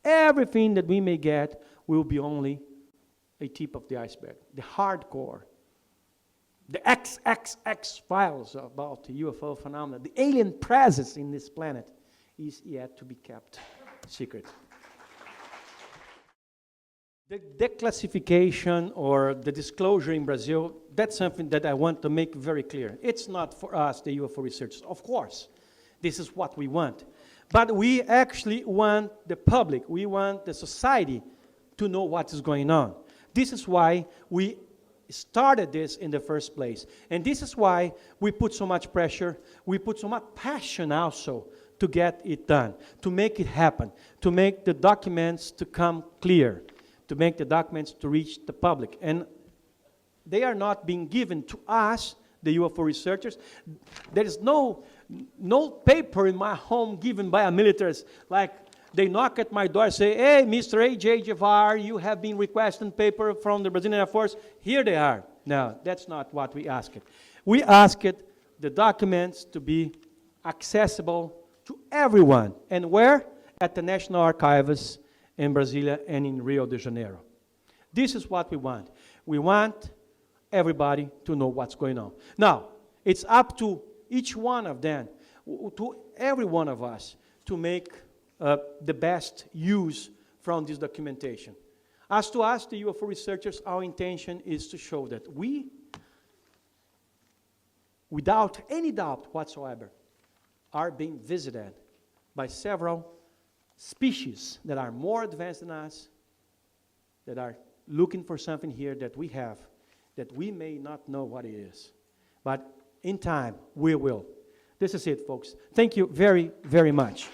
everything that we may get will be only a tip of the iceberg. The hardcore, the XXX files about the UFO phenomena, the alien presence in this planet is yet to be kept secret. The declassification or the disclosure in Brazil, that's something that I want to make very clear. It's not for us, the UFO researchers. Of course, this is what we want. But we actually want the public, we want the society to know what is going on. This is why we started this in the first place. And this is why we put so much pressure, we put so much passion also to get it done, to make it happen, to make the documents to come clear, to make the documents to reach the public. And they are not being given to us, the UFO researchers. There is no paper in my home given by a militarist, like they knock at my door and say, hey, Mr. A.J. Gevaerd, you have been requesting paper from the Brazilian Air Force. Here they are. No, that's not what we asked. We asked the documents to be accessible to everyone. And where? At the National Archives in Brasilia and in Rio de Janeiro. This is what we want. We want everybody to know what's going on. Now, it's up to each one of them, to every one of us, to make the best use from this documentation. As to us, the UFO researchers, our intention is to show that we, without any doubt whatsoever, are being visited by several species that are more advanced than us, that are looking for something here that we have, that we may not know what it is. But in time, we will. This is it, folks. Thank you very, very much.